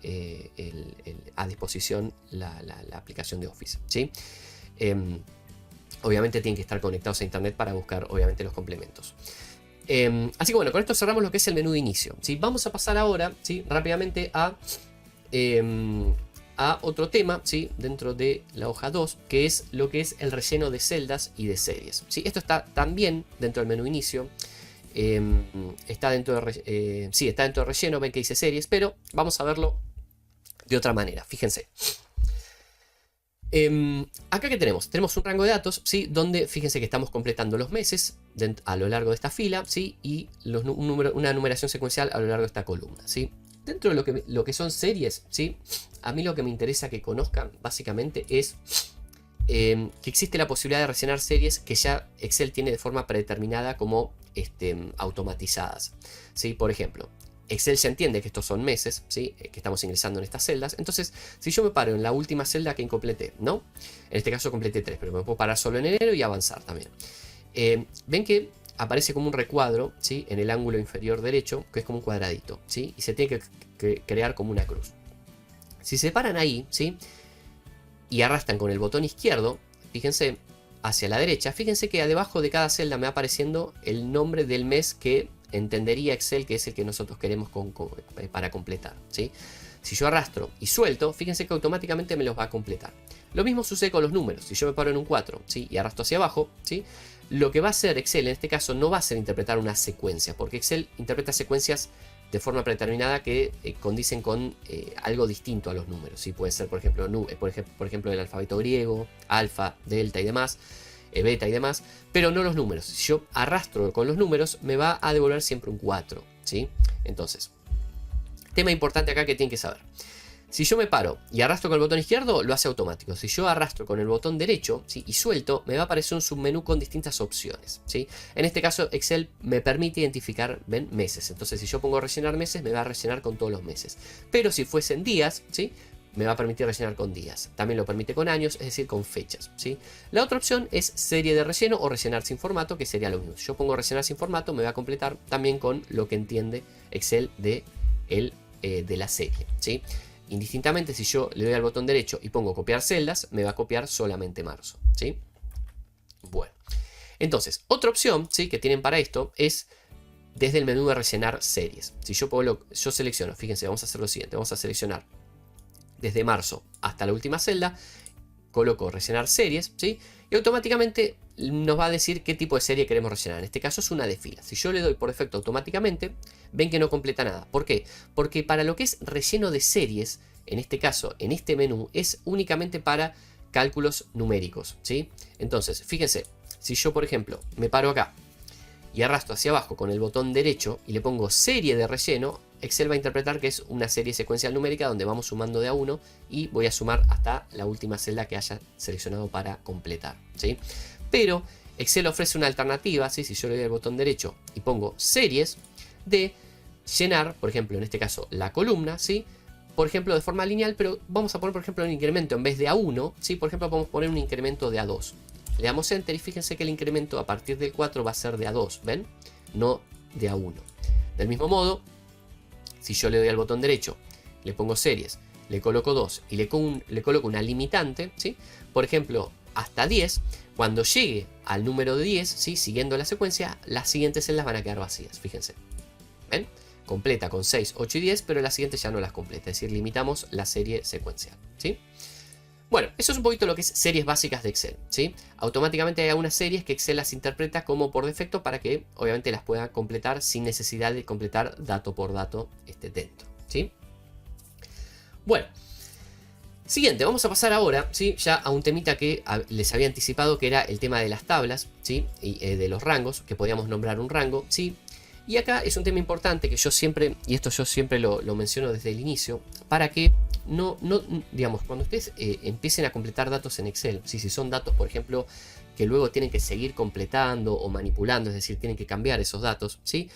a disposición la aplicación de Office, ¿sí? Obviamente tienen que estar conectados a internet para buscar obviamente los complementos. Así que bueno, con esto cerramos lo que es el menú de inicio, ¿sí? Vamos a pasar ahora, ¿sí? Rápidamente a otro tema, ¿sí? Dentro de la hoja 2, que es lo que es el relleno de celdas y de series, ¿sí? Esto está también dentro del menú inicio. Está dentro de está dentro de relleno, ven que dice series, pero vamos a verlo de otra manera. Fíjense. Acá que tenemos un rango de datos, ¿sí? Donde fíjense que estamos completando los meses a lo largo de esta fila, ¿sí? Y una numeración secuencial a lo largo de esta columna, ¿sí? Dentro de lo que son series, ¿sí? A mí lo que me interesa que conozcan básicamente es que existe la posibilidad de rellenar series que ya Excel tiene de forma predeterminada como automatizadas, ¿sí? Por ejemplo, Excel ya entiende que estos son meses, ¿sí? Que estamos ingresando en estas celdas. Entonces, si yo me paro en la última celda que completé, ¿no? En este caso completé 3, pero me puedo parar solo en enero y avanzar también. Ven que aparece como un recuadro, ¿sí? En el ángulo inferior derecho, que es como un cuadradito, ¿sí? Y se tiene que crear como una cruz. Si se paran ahí, ¿sí? Y arrastran con el botón izquierdo, fíjense, hacia la derecha, fíjense que debajo de cada celda me va apareciendo el nombre del mes que entendería Excel que es el que nosotros queremos para completar, ¿sí? Si yo arrastro y suelto, fíjense que automáticamente me los va a completar. Lo mismo sucede con los números. Si yo me paro en un 4, ¿sí? Y arrastro hacia abajo, ¿sí? Lo que va a hacer Excel en este caso no va a ser interpretar una secuencia, porque Excel interpreta secuencias de forma predeterminada que condicen con algo distinto a los números, ¿sí? Puede ser, por ejemplo, por ejemplo, el alfabeto griego, alfa, delta y demás, beta y demás, pero no los números. Si yo arrastro con los números, me va a devolver siempre un 4, ¿sí? Entonces, tema importante acá que tienen que saber. Si yo me paro y arrastro con el botón izquierdo, lo hace automático. Si yo arrastro con el botón derecho, ¿sí? Y suelto, me va a aparecer un submenú con distintas opciones, ¿sí? En este caso, Excel me permite identificar, ¿ven? Meses. Entonces, si yo pongo rellenar meses, me va a rellenar con todos los meses. Pero si fuesen días, ¿sí? Me va a permitir rellenar con días. También lo permite con años, es decir, con fechas, ¿sí? La otra opción es serie de relleno o rellenar sin formato, que sería lo mismo. Si yo pongo rellenar sin formato, me va a completar también con lo que entiende Excel de la serie, ¿sí? Indistintamente, si yo le doy al botón derecho y pongo copiar celdas, me va a copiar solamente marzo, ¿sí? Bueno, entonces, otra opción, ¿sí? Que tienen para esto es desde el menú de rellenar series. Si yo selecciono, fíjense, vamos a hacer lo siguiente, vamos a seleccionar desde marzo hasta la última celda, coloco rellenar series, ¿sí? Y automáticamente nos va a decir qué tipo de serie queremos rellenar. En este caso es una de filas. Si yo le doy por defecto automáticamente, ven que no completa nada. ¿Por qué? Porque para lo que es relleno de series, en este caso, en este menú, es únicamente para cálculos numéricos, ¿sí? Entonces, fíjense, si yo, por ejemplo, me paro acá y arrastro hacia abajo con el botón derecho y le pongo serie de relleno, Excel va a interpretar que es una serie secuencial numérica donde vamos sumando de a uno y voy a sumar hasta la última celda que haya seleccionado para completar, ¿sí? Pero Excel ofrece una alternativa, ¿sí? Si yo le doy el botón derecho y pongo series, de llenar, por ejemplo, en este caso, la columna, ¿sí? Por ejemplo, de forma lineal, pero vamos a poner, por ejemplo, un incremento en vez de A1, ¿sí? Por ejemplo, podemos poner un incremento de A2. Le damos Enter y fíjense que el incremento a partir del 4 va a ser de A2, ¿ven? No de A1. Del mismo modo, si yo le doy al botón derecho, le pongo series, le coloco 2 y le coloco una limitante, ¿sí? Por ejemplo, hasta 10, cuando llegue al número de 10, ¿sí? Siguiendo la secuencia, las siguientes celdas van a quedar vacías, fíjense. ¿Ven? Completa con 6, 8 y 10, pero las siguientes ya no las completa, es decir, limitamos la serie secuencial, ¿sí? Bueno, eso es un poquito lo que es series básicas de Excel, ¿sí? Automáticamente hay algunas series que Excel las interpreta como por defecto para que obviamente las pueda completar sin necesidad de completar dato por dato dentro, ¿sí? Bueno, siguiente, vamos a pasar ahora, ¿sí? Ya a un temita que les había anticipado, que era el tema de las tablas, ¿sí? Y de los rangos, que podíamos nombrar un rango, ¿sí? Y acá es un tema importante que yo siempre, y esto yo siempre lo menciono desde el inicio, para que digamos, cuando ustedes empiecen a completar datos en Excel, si son datos, por ejemplo, que luego tienen que seguir completando o manipulando, es decir, tienen que cambiar esos datos, ¿sí?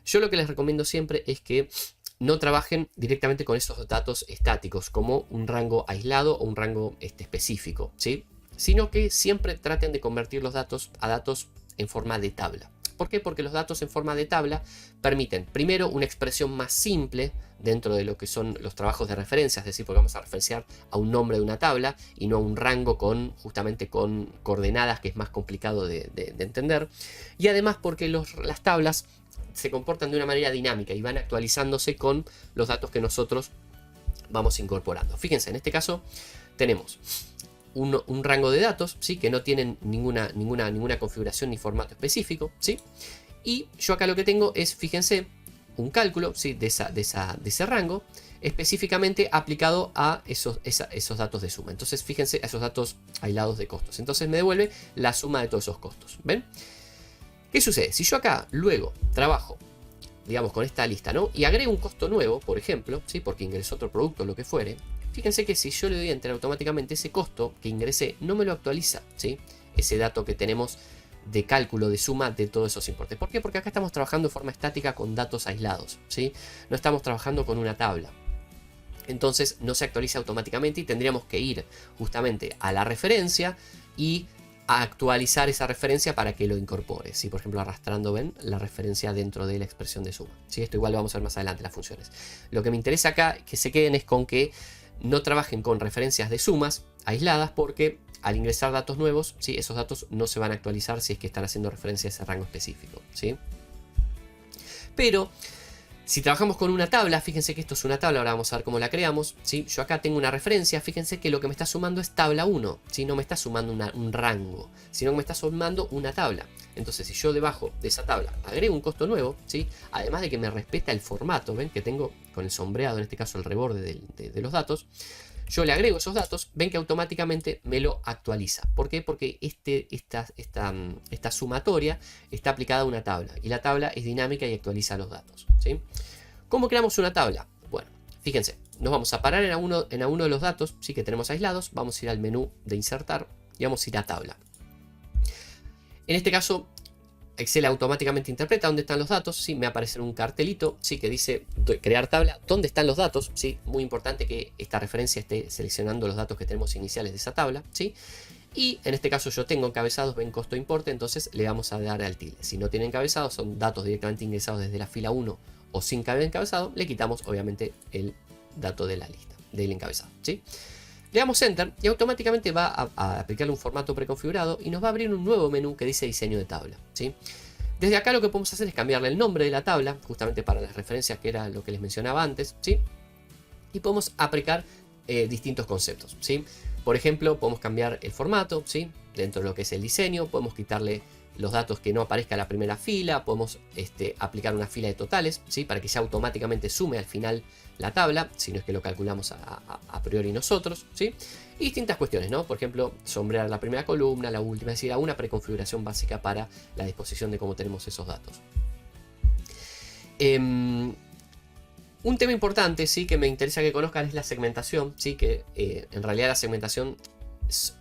Yo lo que les recomiendo siempre es que no trabajen directamente con esos datos estáticos, como un rango aislado o un rango específico, ¿sí? Sino que siempre traten de convertir los datos a datos en forma de tabla. ¿Por qué? Porque los datos en forma de tabla permiten, primero, una expresión más simple dentro de lo que son los trabajos de referencia, es decir, porque vamos a referenciar a un nombre de una tabla y no a un rango justamente con coordenadas, que es más complicado de entender. Y además porque las tablas se comportan de una manera dinámica y van actualizándose con los datos que nosotros vamos incorporando. Fíjense, en este caso tenemos un rango de datos, ¿sí? Que no tienen ninguna configuración ni formato específico, ¿sí? Y yo acá lo que tengo es, fíjense, un cálculo, ¿sí? de ese rango, específicamente aplicado a esos datos de suma. Entonces, fíjense, a esos datos aislados de costos. Entonces me devuelve la suma de todos esos costos. ¿Ven? ¿Qué sucede? Si yo acá luego trabajo, digamos, con esta lista, ¿no? Y agrego un costo nuevo, por ejemplo, ¿sí? Porque ingresó otro producto o lo que fuere. Fíjense que si yo le doy a Enter, automáticamente ese costo que ingresé no me lo actualiza, ¿sí? Ese dato que tenemos de cálculo de suma de todos esos importes. ¿Por qué? Porque acá estamos trabajando de forma estática con datos aislados, ¿sí? No estamos trabajando con una tabla. Entonces no se actualiza automáticamente y tendríamos que ir justamente a la referencia y a actualizar esa referencia para que lo incorpore, ¿sí? Por ejemplo, arrastrando, ven, la referencia dentro de la expresión de suma, ¿sí? Esto igual lo vamos a ver más adelante, las funciones. Lo que me interesa acá que se queden es con que no trabajen con referencias de sumas aisladas, porque al ingresar datos nuevos, ¿sí? Esos datos no se van a actualizar si es que están haciendo referencia a ese rango específico, ¿sí? Pero si trabajamos con una tabla, fíjense que esto es una tabla, ahora vamos a ver cómo la creamos, ¿sí? Yo acá tengo una referencia, fíjense que lo que me está sumando es tabla 1, ¿sí? No me está sumando un rango, sino que me está sumando una tabla. Entonces, si yo debajo de esa tabla agrego un costo nuevo, ¿sí? Además de que me respeta el formato, ¿ven? Que tengo con el sombreado, en este caso el reborde de los datos, yo le agrego esos datos, ven que automáticamente me lo actualiza. ¿Por qué? Porque esta sumatoria está aplicada a una tabla. Y la tabla es dinámica y actualiza los datos, ¿sí? ¿Cómo creamos una tabla? Bueno, fíjense, nos vamos a parar en uno de los datos, ¿sí? Que tenemos aislados. Vamos a ir al menú de insertar y vamos a ir a tabla. En este caso, Excel automáticamente interpreta dónde están los datos, ¿sí? Me aparece un cartelito, ¿sí? Que dice crear tabla, ¿dónde están los datos? ¿Sí? Muy importante que esta referencia esté seleccionando los datos que tenemos iniciales de esa tabla, ¿sí? Y en este caso yo tengo encabezados, ven costo importe, entonces le vamos a dar al tilde. Si no tiene encabezados, son datos directamente ingresados desde la fila 1 o sin encabezado, le quitamos obviamente el dato de la lista, del encabezado, ¿sí? Le damos Enter y automáticamente va a aplicarle un formato preconfigurado y nos va a abrir un nuevo menú que dice diseño de tabla, ¿sí? Desde acá lo que podemos hacer es cambiarle el nombre de la tabla, justamente para las referencias que era lo que les mencionaba antes, ¿sí? Y podemos aplicar distintos conceptos, ¿sí? Por ejemplo, podemos cambiar el formato, ¿sí? Dentro de lo que es el diseño, podemos quitarle los datos que no aparezca en la primera fila, podemos aplicar una fila de totales, ¿sí? Para que ya automáticamente sume al final la tabla, si no es que lo calculamos a priori nosotros, ¿sí? Y distintas cuestiones, ¿no? Por ejemplo, sombrear la primera columna, la última, es decir, una preconfiguración básica para la disposición de cómo tenemos esos datos. Un tema importante, sí, que me interesa que conozcan es la segmentación, sí, que en realidad la segmentación,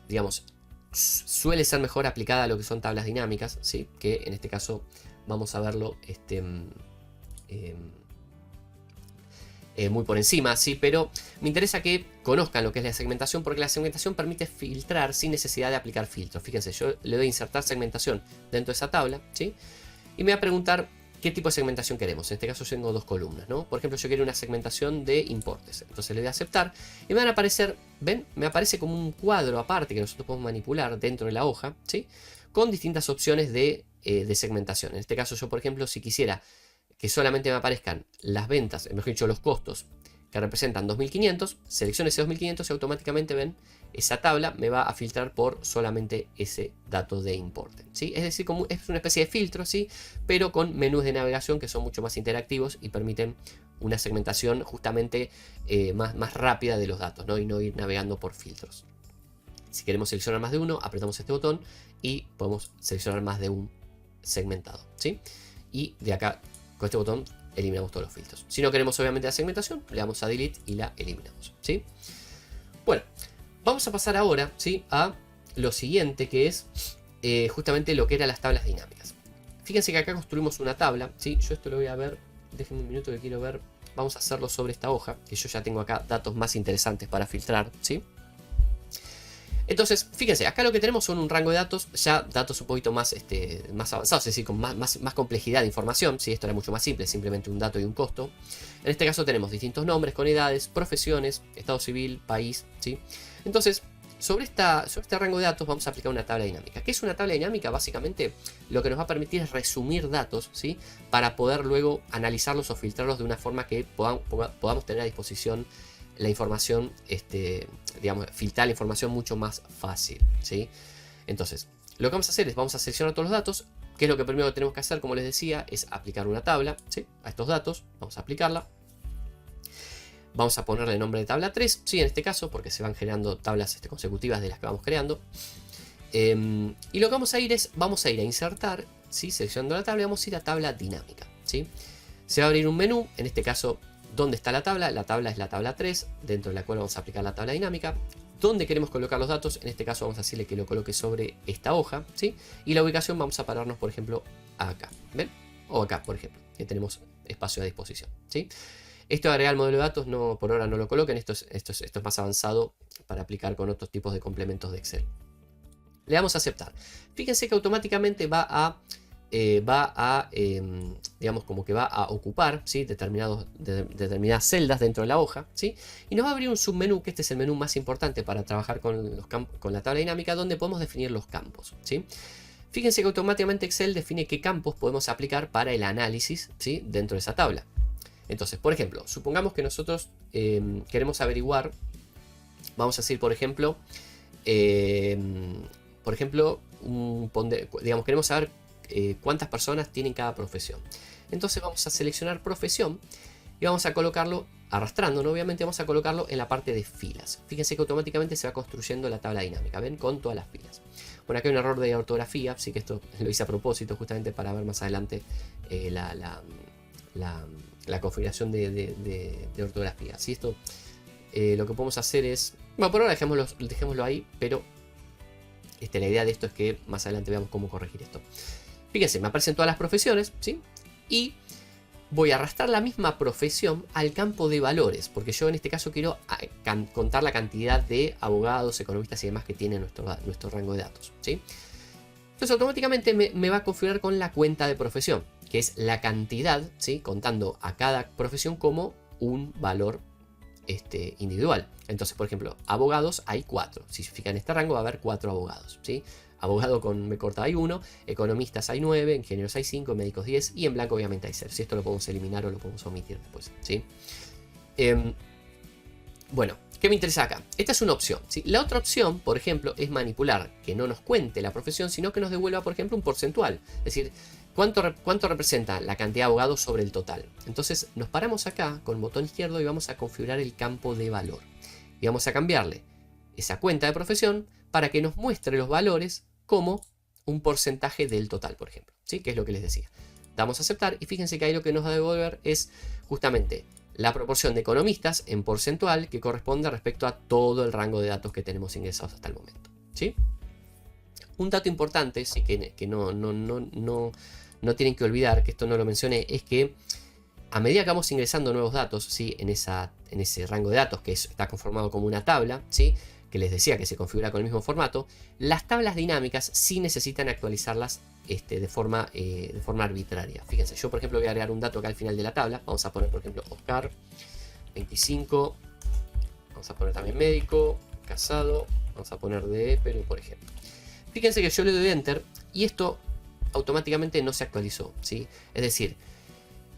digamos, suele ser mejor aplicada a lo que son tablas dinámicas, ¿sí? Que en este caso vamos a verlo muy por encima, ¿sí? Pero me interesa que conozcan lo que es la segmentación, porque la segmentación permite filtrar sin necesidad de aplicar filtros. Fíjense, yo le doy a insertar segmentación dentro de esa tabla, ¿sí? Y me va a preguntar qué tipo de segmentación queremos. En este caso yo tengo dos columnas, ¿no? Por ejemplo, yo quiero una segmentación de importes. Entonces le doy a aceptar y me van a aparecer, ¿ven? Me aparece como un cuadro aparte que nosotros podemos manipular dentro de la hoja, ¿sí? Con distintas opciones de segmentación. En este caso yo, por ejemplo, si quisiera que solamente me aparezcan las ventas, mejor dicho, los costos que representan 2500, selecciono ese 2500 y automáticamente, ven, esa tabla me va a filtrar por solamente ese dato de importe, ¿sí? Es decir, como es una especie de filtro, ¿sí? Pero con menús de navegación que son mucho más interactivos y permiten una segmentación justamente más rápida de los datos, ¿no? Y no ir navegando por filtros. Si queremos seleccionar más de uno, apretamos este botón y podemos seleccionar más de un segmentado, ¿sí? Y de acá, con este botón, eliminamos todos los filtros. Si no queremos obviamente la segmentación, le damos a Delete y la eliminamos, ¿sí? Bueno, vamos a pasar ahora, ¿sí? A lo siguiente, que es justamente lo que eran las tablas dinámicas. Fíjense que acá construimos una tabla, ¿sí? Yo esto lo voy a ver, déjenme un minuto que quiero ver. Vamos a hacerlo sobre esta hoja, que yo ya tengo acá datos más interesantes para filtrar, ¿sí? Entonces, fíjense, acá lo que tenemos son un rango de datos, ya datos un poquito más avanzados, es decir, con más complejidad de información. ¿Sí? Esto era mucho más simple, simplemente un dato y un costo. En este caso tenemos distintos nombres con edades, profesiones, estado civil, país, ¿sí? Entonces, sobre este rango de datos vamos a aplicar una tabla dinámica. ¿Qué es una tabla dinámica? Básicamente lo que nos va a permitir es resumir datos, ¿sí? Para poder luego analizarlos o filtrarlos de una forma que podamos tener a disposición la información, digamos, filtrar la información mucho más fácil, ¿sí? Entonces, lo que vamos a hacer es, vamos a seleccionar todos los datos, que es lo que primero tenemos que hacer, como les decía, es aplicar una tabla, ¿sí? A estos datos, vamos a aplicarla. Vamos a ponerle el nombre de tabla 3, ¿sí? En este caso, porque se van generando tablas consecutivas de las que vamos creando. Y lo que vamos a ir es, vamos a ir a insertar, ¿sí? Seleccionando la tabla, vamos a ir a tabla dinámica, ¿sí? Se va a abrir un menú, en este caso, ¿dónde está la tabla? La tabla es la tabla 3, dentro de la cual vamos a aplicar la tabla dinámica. ¿Dónde queremos colocar los datos? En este caso vamos a decirle que lo coloque sobre esta hoja, ¿sí? Y la ubicación vamos a pararnos, por ejemplo, acá, ¿ven? O acá, por ejemplo, que tenemos espacio a disposición, ¿sí? Esto de agregar el modelo de datos, no, por ahora no lo coloquen, esto es más avanzado para aplicar con otros tipos de complementos de Excel. Le damos a aceptar. Fíjense que automáticamente va a digamos, como que va a ocupar, ¿sí? Determinadas celdas dentro de la hoja, ¿sí? Y nos va a abrir un submenú, que este es el menú más importante para trabajar con la tabla dinámica, donde podemos definir los campos, ¿sí? Fíjense que automáticamente Excel define qué campos podemos aplicar para el análisis, ¿sí? Dentro de esa tabla. Entonces, por ejemplo, supongamos que nosotros queremos averiguar, vamos a decir, por ejemplo, digamos, queremos saber cuántas personas tienen cada profesión. Entonces vamos a seleccionar profesión y vamos a colocarlo, arrastrando, ¿no? Obviamente vamos a colocarlo en la parte de filas. Fíjense que automáticamente se va construyendo la tabla dinámica, ¿ven? Con todas las filas. Bueno, aquí hay un error de ortografía, así que esto lo hice a propósito justamente para ver más adelante la configuración de ortografía. ¿Sí? Esto lo que podemos hacer es, bueno, por ahora dejémoslo ahí, pero la idea de esto es que más adelante veamos cómo corregir esto. Fíjense, me aparecen todas las profesiones, ¿sí? Y voy a arrastrar la misma profesión al campo de valores, porque yo en este caso quiero contar la cantidad de abogados, economistas y demás que tiene nuestro rango de datos, ¿sí? Entonces automáticamente me va a configurar con la cuenta de profesión, que es la cantidad, ¿sí? Contando a cada profesión como un valor individual. Entonces, por ejemplo, abogados hay 4. Si se fijan en este rango va a haber 4 abogados, ¿sí? Abogado con B corta hay 1, economistas hay 9, ingenieros hay 5, médicos 10 y en blanco obviamente hay 0. Si esto lo podemos eliminar o lo podemos omitir después, ¿sí? Bueno, ¿qué me interesa acá? Esta es una opción, ¿sí? La otra opción, por ejemplo, es manipular, que no nos cuente la profesión, sino que nos devuelva, por ejemplo, un porcentual. Es decir, ¿cuánto representa la cantidad de abogados sobre el total? Entonces nos paramos acá con el botón izquierdo y vamos a configurar el campo de valor. Y vamos a cambiarle esa cuenta de profesión para que nos muestre los valores como un porcentaje del total, por ejemplo, ¿sí? Que es lo que les decía. Damos a aceptar y fíjense que ahí lo que nos va a devolver es justamente la proporción de economistas en porcentual que corresponde respecto a todo el rango de datos que tenemos ingresados hasta el momento, ¿sí? Un dato importante, sí, que no tienen que olvidar, que esto no lo mencioné, es que a medida que vamos ingresando nuevos datos, ¿sí? en ese rango de datos que está conformado como una tabla, ¿sí? Que les decía que se configura con el mismo formato, las tablas dinámicas sí necesitan actualizarlas de forma arbitraria. Fíjense, yo por ejemplo voy a agregar un dato acá al final de la tabla. Vamos a poner por ejemplo Oscar 25, vamos a poner también médico, casado, vamos a poner de Perú por ejemplo. Fíjense que yo le doy Enter y esto automáticamente no se actualizó, ¿sí? Es decir,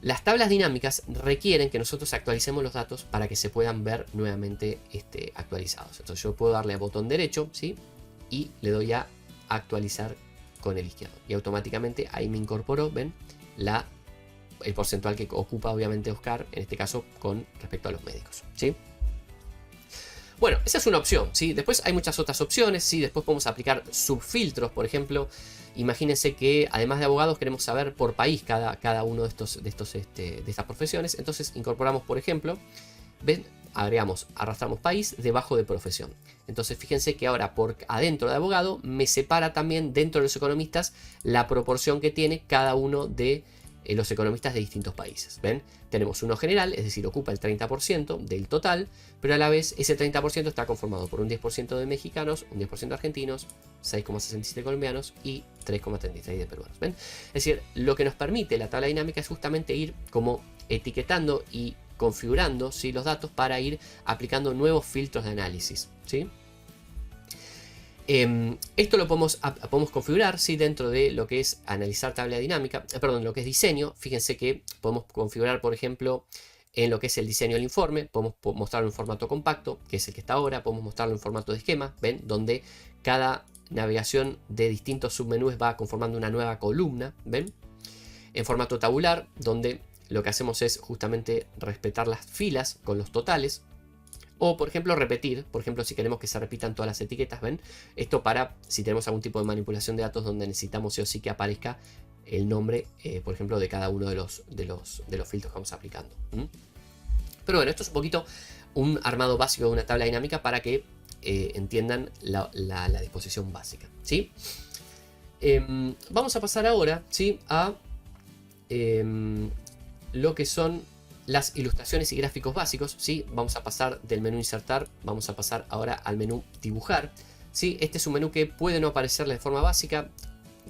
las tablas dinámicas requieren que nosotros actualicemos los datos para que se puedan ver nuevamente actualizados. Entonces yo puedo darle al botón derecho, ¿sí? Y le doy a actualizar con el izquierdo. Y automáticamente ahí me incorporó, ¿ven? El porcentual que ocupa obviamente Oscar, en este caso con respecto a los médicos, ¿sí? Bueno, esa es una opción, ¿sí? Después hay muchas otras opciones, ¿sí? Después podemos aplicar subfiltros, por ejemplo. Imagínense que además de abogados queremos saber por país cada uno de estas profesiones. Entonces incorporamos, por ejemplo, ven, arrastramos país debajo de profesión. Entonces fíjense que ahora por adentro de abogado me separa también dentro de los economistas la proporción que tiene cada uno de los economistas de distintos países. ¿Ven? Tenemos uno general, es decir, ocupa el 30% del total, pero a la vez ese 30% está conformado por un 10% de mexicanos, un 10% de argentinos, 6,67 colombianos y 3,36 de peruanos. ¿Ven? Es decir, lo que nos permite la tabla dinámica es justamente ir como etiquetando y configurando, ¿sí? Los datos para ir aplicando nuevos filtros de análisis, ¿sí? Esto lo podemos configurar, ¿sí? Dentro de lo que es analizar tabla dinámica, lo que es diseño. Fíjense que podemos configurar, por ejemplo, en lo que es el diseño del informe, podemos mostrarlo en formato compacto, que es el que está ahora, podemos mostrarlo en formato de esquema, ¿ven? Donde cada navegación de distintos submenús va conformando una nueva columna, ¿ven? En formato tabular, donde lo que hacemos es justamente respetar las filas con los totales. O, por ejemplo, repetir. Por ejemplo, si queremos que se repitan todas las etiquetas, ¿ven? Esto para si tenemos algún tipo de manipulación de datos donde necesitamos sí o sí que aparezca el nombre, por ejemplo, de cada uno de los filtros que vamos aplicando. Pero bueno, esto es un poquito un armado básico de una tabla dinámica para que entiendan la disposición básica, ¿sí? Vamos a pasar ahora, ¿sí? A lo que son las ilustraciones y gráficos básicos, ¿sí? Vamos a pasar del menú insertar, vamos a pasar ahora al menú dibujar, ¿sí? Este es un menú que puede no aparecerle de forma básica,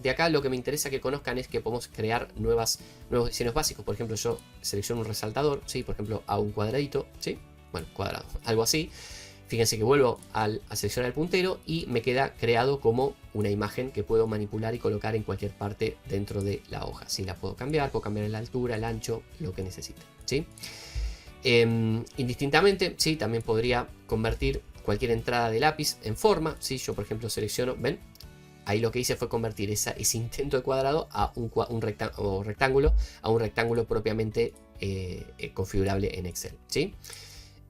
de acá lo que me interesa que conozcan es que podemos crear nuevos diseños básicos. Por ejemplo, yo selecciono un resaltador, ¿sí? Por ejemplo, hago un cuadradito, ¿sí? Bueno, cuadrado, algo así. Fíjense que vuelvo a seleccionar el puntero y me queda creado como una imagen que puedo manipular y colocar en cualquier parte dentro de la hoja. Sí, la puedo cambiar la altura, el ancho, lo que necesite, ¿sí? Indistintamente, ¿sí? También podría convertir cualquier entrada de lápiz en forma, ¿sí? Yo, por ejemplo, selecciono, ¿ven? Ahí lo que hice fue convertir ese intento de cuadrado a un rectángulo propiamente configurable en Excel, ¿sí?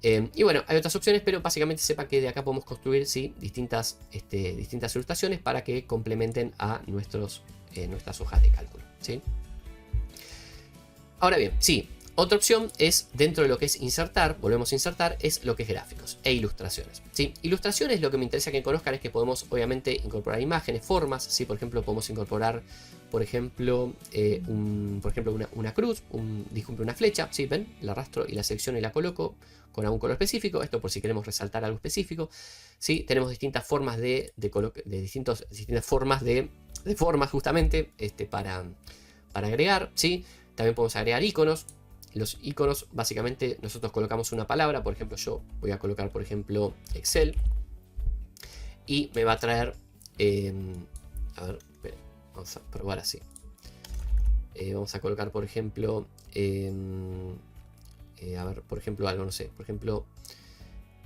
Y bueno, hay otras opciones, pero básicamente sepa que de acá podemos construir, ¿sí? distintas ilustraciones para que complementen a nuestras hojas de cálculo, ¿sí? Ahora bien, sí, otra opción es dentro de lo que es insertar, volvemos a insertar, es lo que es gráficos e ilustraciones, ¿sí? Ilustraciones, lo que me interesa que conozcan es que podemos obviamente incorporar imágenes, formas, ¿sí? Por ejemplo, podemos incorporar, por ejemplo, una cruz, una flecha, ¿sí? ¿Ven? La arrastro y la selecciono y la coloco con algún color específico, esto por si queremos resaltar algo específico, ¿sí? Tenemos distintas formas distintas formas de formas justamente para agregar, ¿sí? También podemos agregar iconos. Los iconos, básicamente, nosotros colocamos una palabra. Por ejemplo, yo voy a colocar, por ejemplo, Excel. Y me va a traer... a ver, espera, vamos a probar así. Vamos a colocar, por ejemplo... a ver, por ejemplo, algo, no sé. Por ejemplo,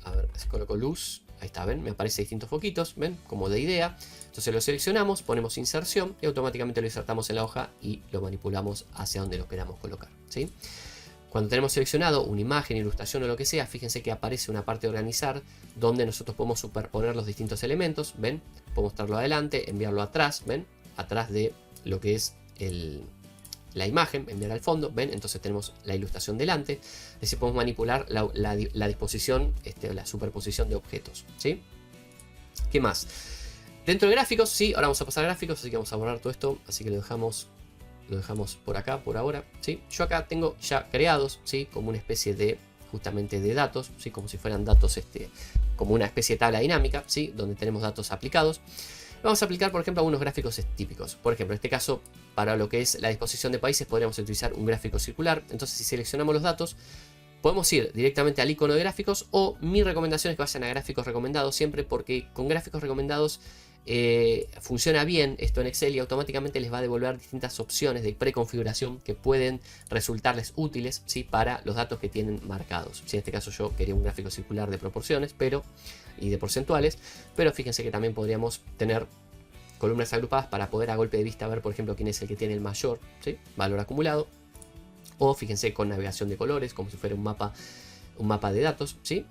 a ver, si coloco luz. Ahí está, ¿ven? Me aparecen distintos foquitos, ¿ven? Como de idea. Entonces lo seleccionamos, ponemos inserción y automáticamente lo insertamos en la hoja y lo manipulamos hacia donde lo queramos colocar, ¿sí? Cuando tenemos seleccionado una imagen, ilustración o lo que sea, fíjense que aparece una parte de organizar donde nosotros podemos superponer los distintos elementos, ¿ven? Podemos traerlo adelante, enviarlo atrás, ¿ven? Atrás de lo que es la imagen, enviar al fondo, ¿ven? Entonces tenemos la ilustración delante. Es decir, podemos manipular la disposición, la superposición de objetos, ¿sí? ¿Qué más? Dentro de gráficos, sí, ahora vamos a pasar a gráficos, así que vamos a borrar todo esto, así que lo dejamos por acá, por ahora, ¿sí? Yo acá tengo ya creados, ¿sí? Como una especie de, justamente de datos, ¿sí? Como si fueran datos, como una especie de tabla dinámica, ¿sí? Donde tenemos datos aplicados. Vamos a aplicar, por ejemplo, algunos gráficos típicos. Por ejemplo, en este caso, para lo que es la disposición de países, podríamos utilizar un gráfico circular. Entonces, si seleccionamos los datos, podemos ir directamente al icono de gráficos, o mi recomendación es que vayan a gráficos recomendados siempre, porque con gráficos recomendados funciona bien esto en Excel y automáticamente les va a devolver distintas opciones de preconfiguración que pueden resultarles útiles, ¿sí? Para los datos que tienen marcados. ¿Sí? En este caso yo quería un gráfico circular de proporciones y de porcentuales, pero fíjense que también podríamos tener columnas agrupadas para poder a golpe de vista ver, por ejemplo, quién es el que tiene el mayor, ¿sí? Valor acumulado, o fíjense con navegación de colores, como si fuera un mapa de datos, ¿sí?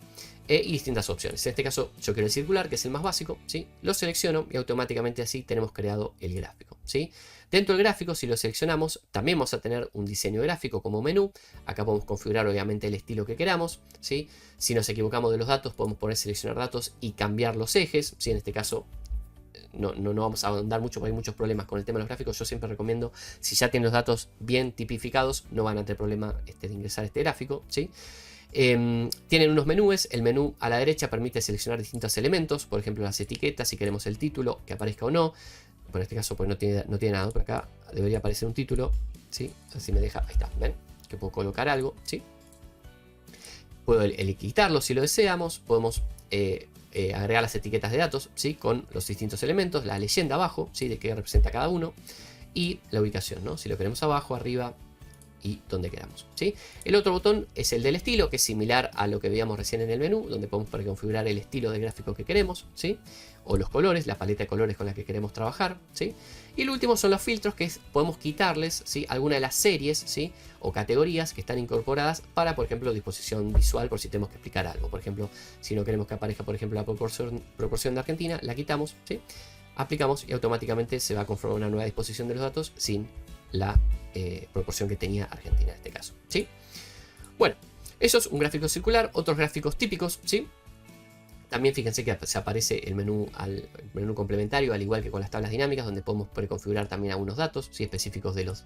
Y distintas opciones. En este caso yo quiero el circular, que es el más básico, ¿sí? Lo selecciono y automáticamente así tenemos creado el gráfico, ¿sí? Dentro del gráfico, si lo seleccionamos, también vamos a tener un diseño gráfico como menú. Acá podemos configurar obviamente el estilo que queramos, ¿sí? Si nos equivocamos de los datos, podemos poner seleccionar datos y cambiar los ejes, ¿sí? En este caso no vamos a ahondar mucho porque hay muchos problemas con el tema de los gráficos. Yo siempre recomiendo, si ya tienen los datos bien tipificados, no van a tener problema de ingresar este gráfico, ¿sí? Tienen unos menús. El menú a la derecha permite seleccionar distintos elementos, por ejemplo las etiquetas, si queremos el título que aparezca o no. Bueno, en este caso pues no tiene nada, pero acá debería aparecer un título, ¿sí? Así me deja, ahí está, ¿ven? Que puedo colocar algo, ¿sí? Puedo quitarlo si lo deseamos. Podemos agregar las etiquetas de datos, ¿sí? Con los distintos elementos, la leyenda abajo, ¿sí? De qué representa cada uno, y la ubicación, ¿no? Si lo queremos abajo, arriba y donde queramos, ¿sí? El otro botón es el del estilo, que es similar a lo que veíamos recién en el menú, donde podemos preconfigurar el estilo de gráfico que queremos, ¿sí? O los colores, la paleta de colores con la que queremos trabajar, ¿sí? Y el último son los filtros, que podemos quitarles, ¿sí? Alguna de las series, ¿sí? O categorías que están incorporadas para, por ejemplo, disposición visual, por si tenemos que explicar algo. Por ejemplo, si no queremos que aparezca, por ejemplo, la proporción de Argentina, la quitamos, ¿sí? Aplicamos y automáticamente se va a conformar una nueva disposición de los datos sin la proporción que tenía Argentina en este caso, ¿sí? Bueno, eso es un gráfico circular. Otros gráficos típicos, ¿sí? También fíjense que se aparece el menú complementario, al igual que con las tablas dinámicas, donde podemos preconfigurar también algunos datos, ¿sí? Específicos de los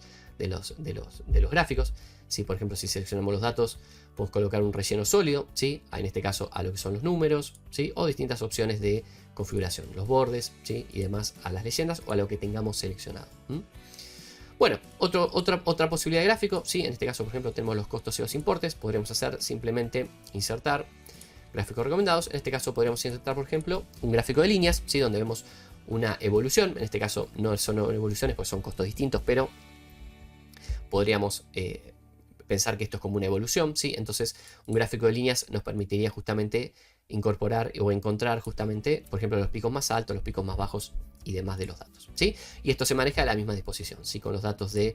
gráficos. ¿Sí? Por ejemplo, si seleccionamos los datos, podemos colocar un relleno sólido, ¿sí? En este caso a lo que son los números, ¿sí? O distintas opciones de configuración, los bordes, ¿sí? Y demás a las leyendas o a lo que tengamos seleccionado. Bueno, otra posibilidad de gráfico, ¿sí? En este caso, por ejemplo, tenemos los costos y los importes. Podríamos hacer simplemente insertar gráficos recomendados. En este caso podríamos insertar, por ejemplo, un gráfico de líneas, ¿sí? Donde vemos una evolución. En este caso no son evoluciones, pues son costos distintos, pero podríamos pensar que esto es como una evolución, ¿sí? Entonces un gráfico de líneas nos permitiría justamente incorporar o encontrar justamente, por ejemplo, los picos más altos, los picos más bajos y demás de los datos, ¿sí? Y esto se maneja a la misma disposición, ¿sí? Con los datos de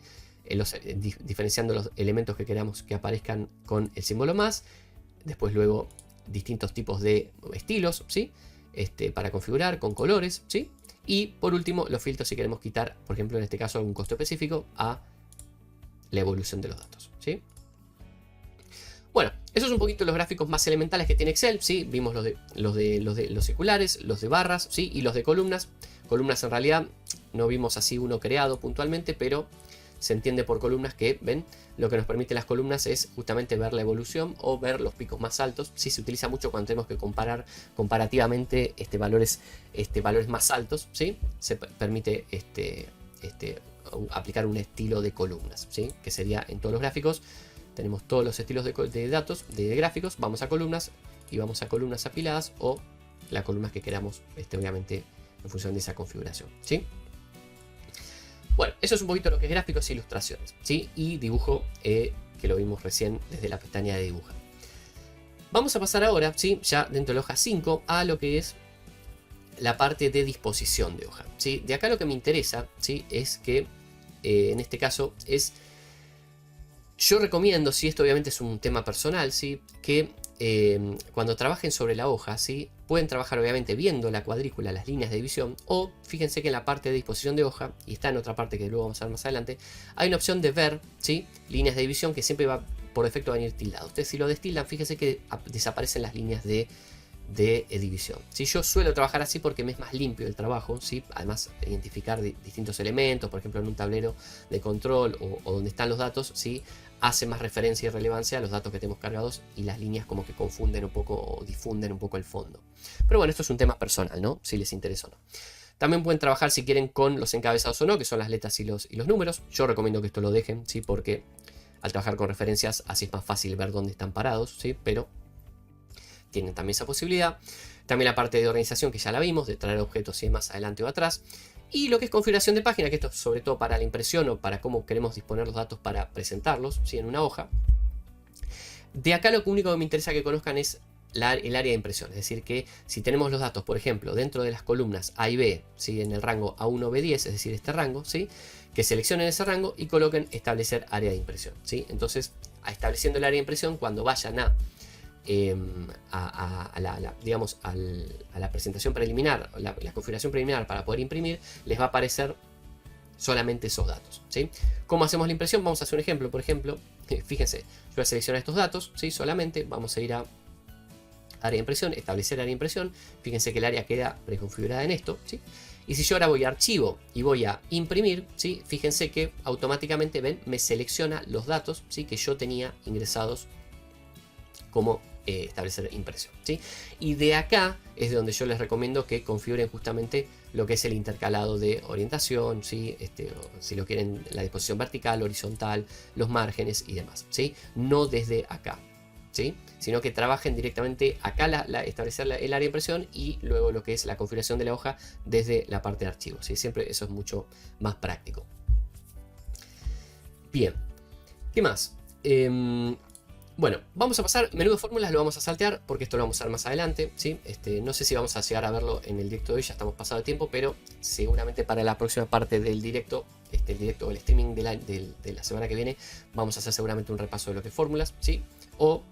diferenciando los elementos que queramos que aparezcan con el símbolo más, después luego distintos tipos de estilos, ¿sí? Para configurar con colores, ¿sí? Y por último los filtros si queremos quitar, por ejemplo en este caso algún costo específico a la evolución de los datos, ¿sí? Bueno, esos son un poquito los gráficos más elementales que tiene Excel, ¿sí? Vimos los circulares, los de barras, ¿sí? Y los de columnas. Columnas en realidad no vimos así uno creado puntualmente, pero se entiende por columnas que, ven, lo que nos permite las columnas es justamente ver la evolución o ver los picos más altos. Sí, se utiliza mucho cuando tenemos que comparar comparativamente valores más altos, ¿sí? Se permite aplicar un estilo de columnas, ¿sí? Que sería en todos los gráficos. Tenemos todos los estilos de datos, de gráficos, vamos a columnas y vamos a columnas apiladas o las columnas que queramos, obviamente en función de esa configuración, ¿sí? Bueno, eso es un poquito lo que es gráficos e ilustraciones, ¿sí? Y dibujo, que lo vimos recién desde la pestaña de dibujar. Vamos a pasar ahora, ¿sí? Ya dentro de la hoja 5, a lo que es la parte de disposición de hoja, ¿sí? De acá lo que me interesa, ¿sí? Es que, en este caso, yo recomiendo, si esto obviamente es un tema personal, ¿sí? Que cuando trabajen sobre la hoja, ¿sí? Pueden trabajar obviamente viendo la cuadrícula, las líneas de división, o fíjense que en la parte de disposición de hoja, y está en otra parte que luego vamos a ver más adelante, hay una opción de ver, ¿sí? Líneas de división que siempre va por defecto a venir tildado. Ustedes si lo destildan, fíjense que desaparecen las líneas de división, ¿sí? Yo suelo trabajar así porque me es más limpio el trabajo, ¿sí? Además identificar distintos elementos, por ejemplo en un tablero de control o donde están los datos, ¿sí? Hace más referencia y relevancia a los datos que tenemos cargados y las líneas como que confunden un poco o difunden un poco el fondo. Pero bueno, esto es un tema personal, ¿no? Si les interesa o no. También pueden trabajar si quieren con los encabezados o no, que son las letras y los números. Yo recomiendo que esto lo dejen, ¿sí? Porque al trabajar con referencias así es más fácil ver dónde están parados, ¿sí? Pero tienen también esa posibilidad. También la parte de organización que ya la vimos, de traer objetos y más adelante o atrás. Y lo que es configuración de página, que esto es sobre todo para la impresión o para cómo queremos disponer los datos para presentarlos, ¿sí? En una hoja. De acá lo único que me interesa que conozcan es el área de impresión. Es decir, que si tenemos los datos, por ejemplo, dentro de las columnas A y B, ¿sí? En el rango A1, B10, es decir, este rango, ¿sí? Que seleccionen ese rango y coloquen establecer área de impresión, ¿sí? Entonces, estableciendo el área de impresión, cuando vayan a la presentación preliminar, la configuración preliminar para poder imprimir, les va a aparecer solamente esos datos, ¿sí? ¿Cómo hacemos la impresión? Vamos a hacer un ejemplo. Por ejemplo, fíjense, yo voy a seleccionar estos datos, ¿sí? Solamente vamos a ir a área de impresión, establecer área de impresión. Fíjense que el área queda preconfigurada en esto, ¿sí? Y si yo ahora voy a archivo y voy a imprimir, ¿sí? Fíjense que automáticamente, ven, me selecciona los datos, ¿sí? Que yo tenía ingresados como establecer impresión, ¿sí? Y de acá es de donde yo les recomiendo que configuren justamente lo que es el intercalado de orientación, ¿sí? O si lo quieren, la disposición vertical, horizontal, los márgenes y demás, ¿sí? No desde acá, ¿sí? Sino que trabajen directamente acá, establecer el área de impresión y luego lo que es la configuración de la hoja desde la parte de archivos, ¿sí? Siempre eso es mucho más práctico. Bien, ¿qué más? Bueno, vamos a pasar, menú de fórmulas lo vamos a saltear porque esto lo vamos a ver más adelante, ¿sí? No sé si vamos a llegar a verlo en el directo de hoy, ya estamos pasado de tiempo, pero seguramente para la próxima parte del directo, el directo o el streaming de la semana que viene, vamos a hacer seguramente un repaso de lo que es fórmulas, ¿sí? O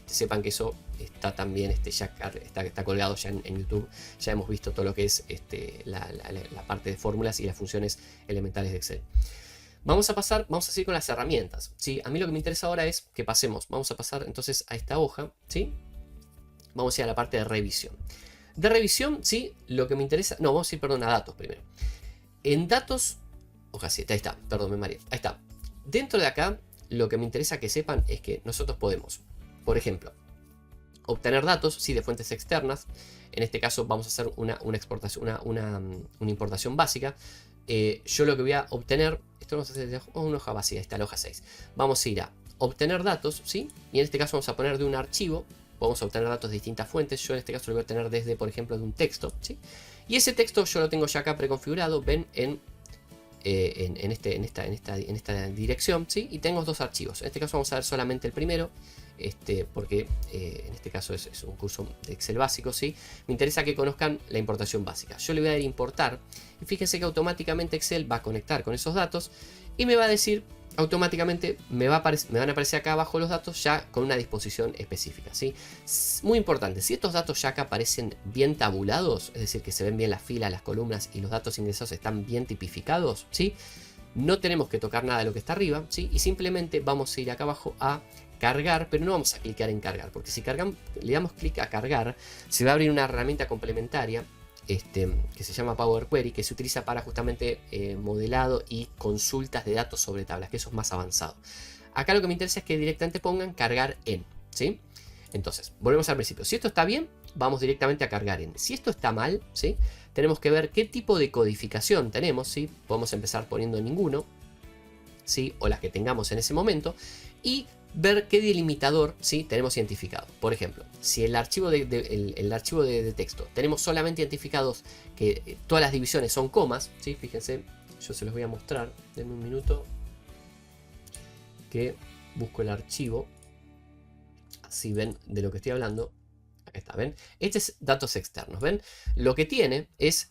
sepan que eso está también, ya está colgado ya en YouTube, ya hemos visto todo lo que es la parte de fórmulas y las funciones elementales de Excel. Vamos a seguir con las herramientas, ¿sí? A mí lo que me interesa ahora es que pasemos, vamos a pasar entonces a esta hoja, ¿sí? Vamos a ir a la parte de revisión. De revisión, sí, lo que me interesa... No, vamos a ir, perdón, a datos primero. En datos... Hoja 7, ahí está, perdón, me mareé. Ahí está. Dentro de acá, lo que me interesa que sepan es que nosotros podemos, por ejemplo, obtener datos, sí, de fuentes externas. En este caso vamos a hacer una exportación, una importación básica. Yo lo que voy a obtener... Esto vamos a hacer de una hoja vacía, está la hoja 6. Vamos a ir a obtener datos, ¿sí? Y en este caso vamos a poner de un archivo. Podemos obtener datos de distintas fuentes. Yo en este caso lo voy a obtener desde, por ejemplo, de un texto, ¿sí? Y ese texto yo lo tengo ya acá preconfigurado. Ven en esta dirección, ¿sí? Y tengo dos archivos. En este caso vamos a ver solamente el primero. Porque en este caso es un curso de Excel básico, ¿sí? Me interesa que conozcan la importación básica. Yo le voy a dar a importar y fíjense que automáticamente Excel va a conectar con esos datos y me va a decir, automáticamente me van a aparecer acá abajo los datos ya con una disposición específica, ¿sí? Muy importante, si estos datos ya acá aparecen bien tabulados, es decir, que se ven bien las filas, las columnas y los datos ingresados están bien tipificados, ¿sí? No tenemos que tocar nada de lo que está arriba, ¿sí? Y simplemente vamos a ir acá abajo a cargar, pero no vamos a clicar en cargar, porque si le damos clic a cargar, se va a abrir una herramienta complementaria que se llama Power Query, que se utiliza para justamente modelado y consultas de datos sobre tablas, que eso es más avanzado. Acá lo que me interesa es que directamente pongan cargar en, ¿sí? Entonces, volvemos al principio. Si esto está bien, vamos directamente a cargar en. Si esto está mal, ¿sí? Tenemos que ver qué tipo de codificación tenemos, ¿sí? Podemos empezar poniendo ninguno, ¿sí? O las que tengamos en ese momento, y ver qué delimitador, ¿sí? Tenemos identificado. Por ejemplo, si el archivo de texto tenemos solamente identificados que todas las divisiones son comas, ¿sí? Fíjense, yo se los voy a mostrar. Denme un minuto que busco el archivo. Así ven de lo que estoy hablando. Acá está, ¿ven? Este es datos externos, ¿ven? Lo que tiene es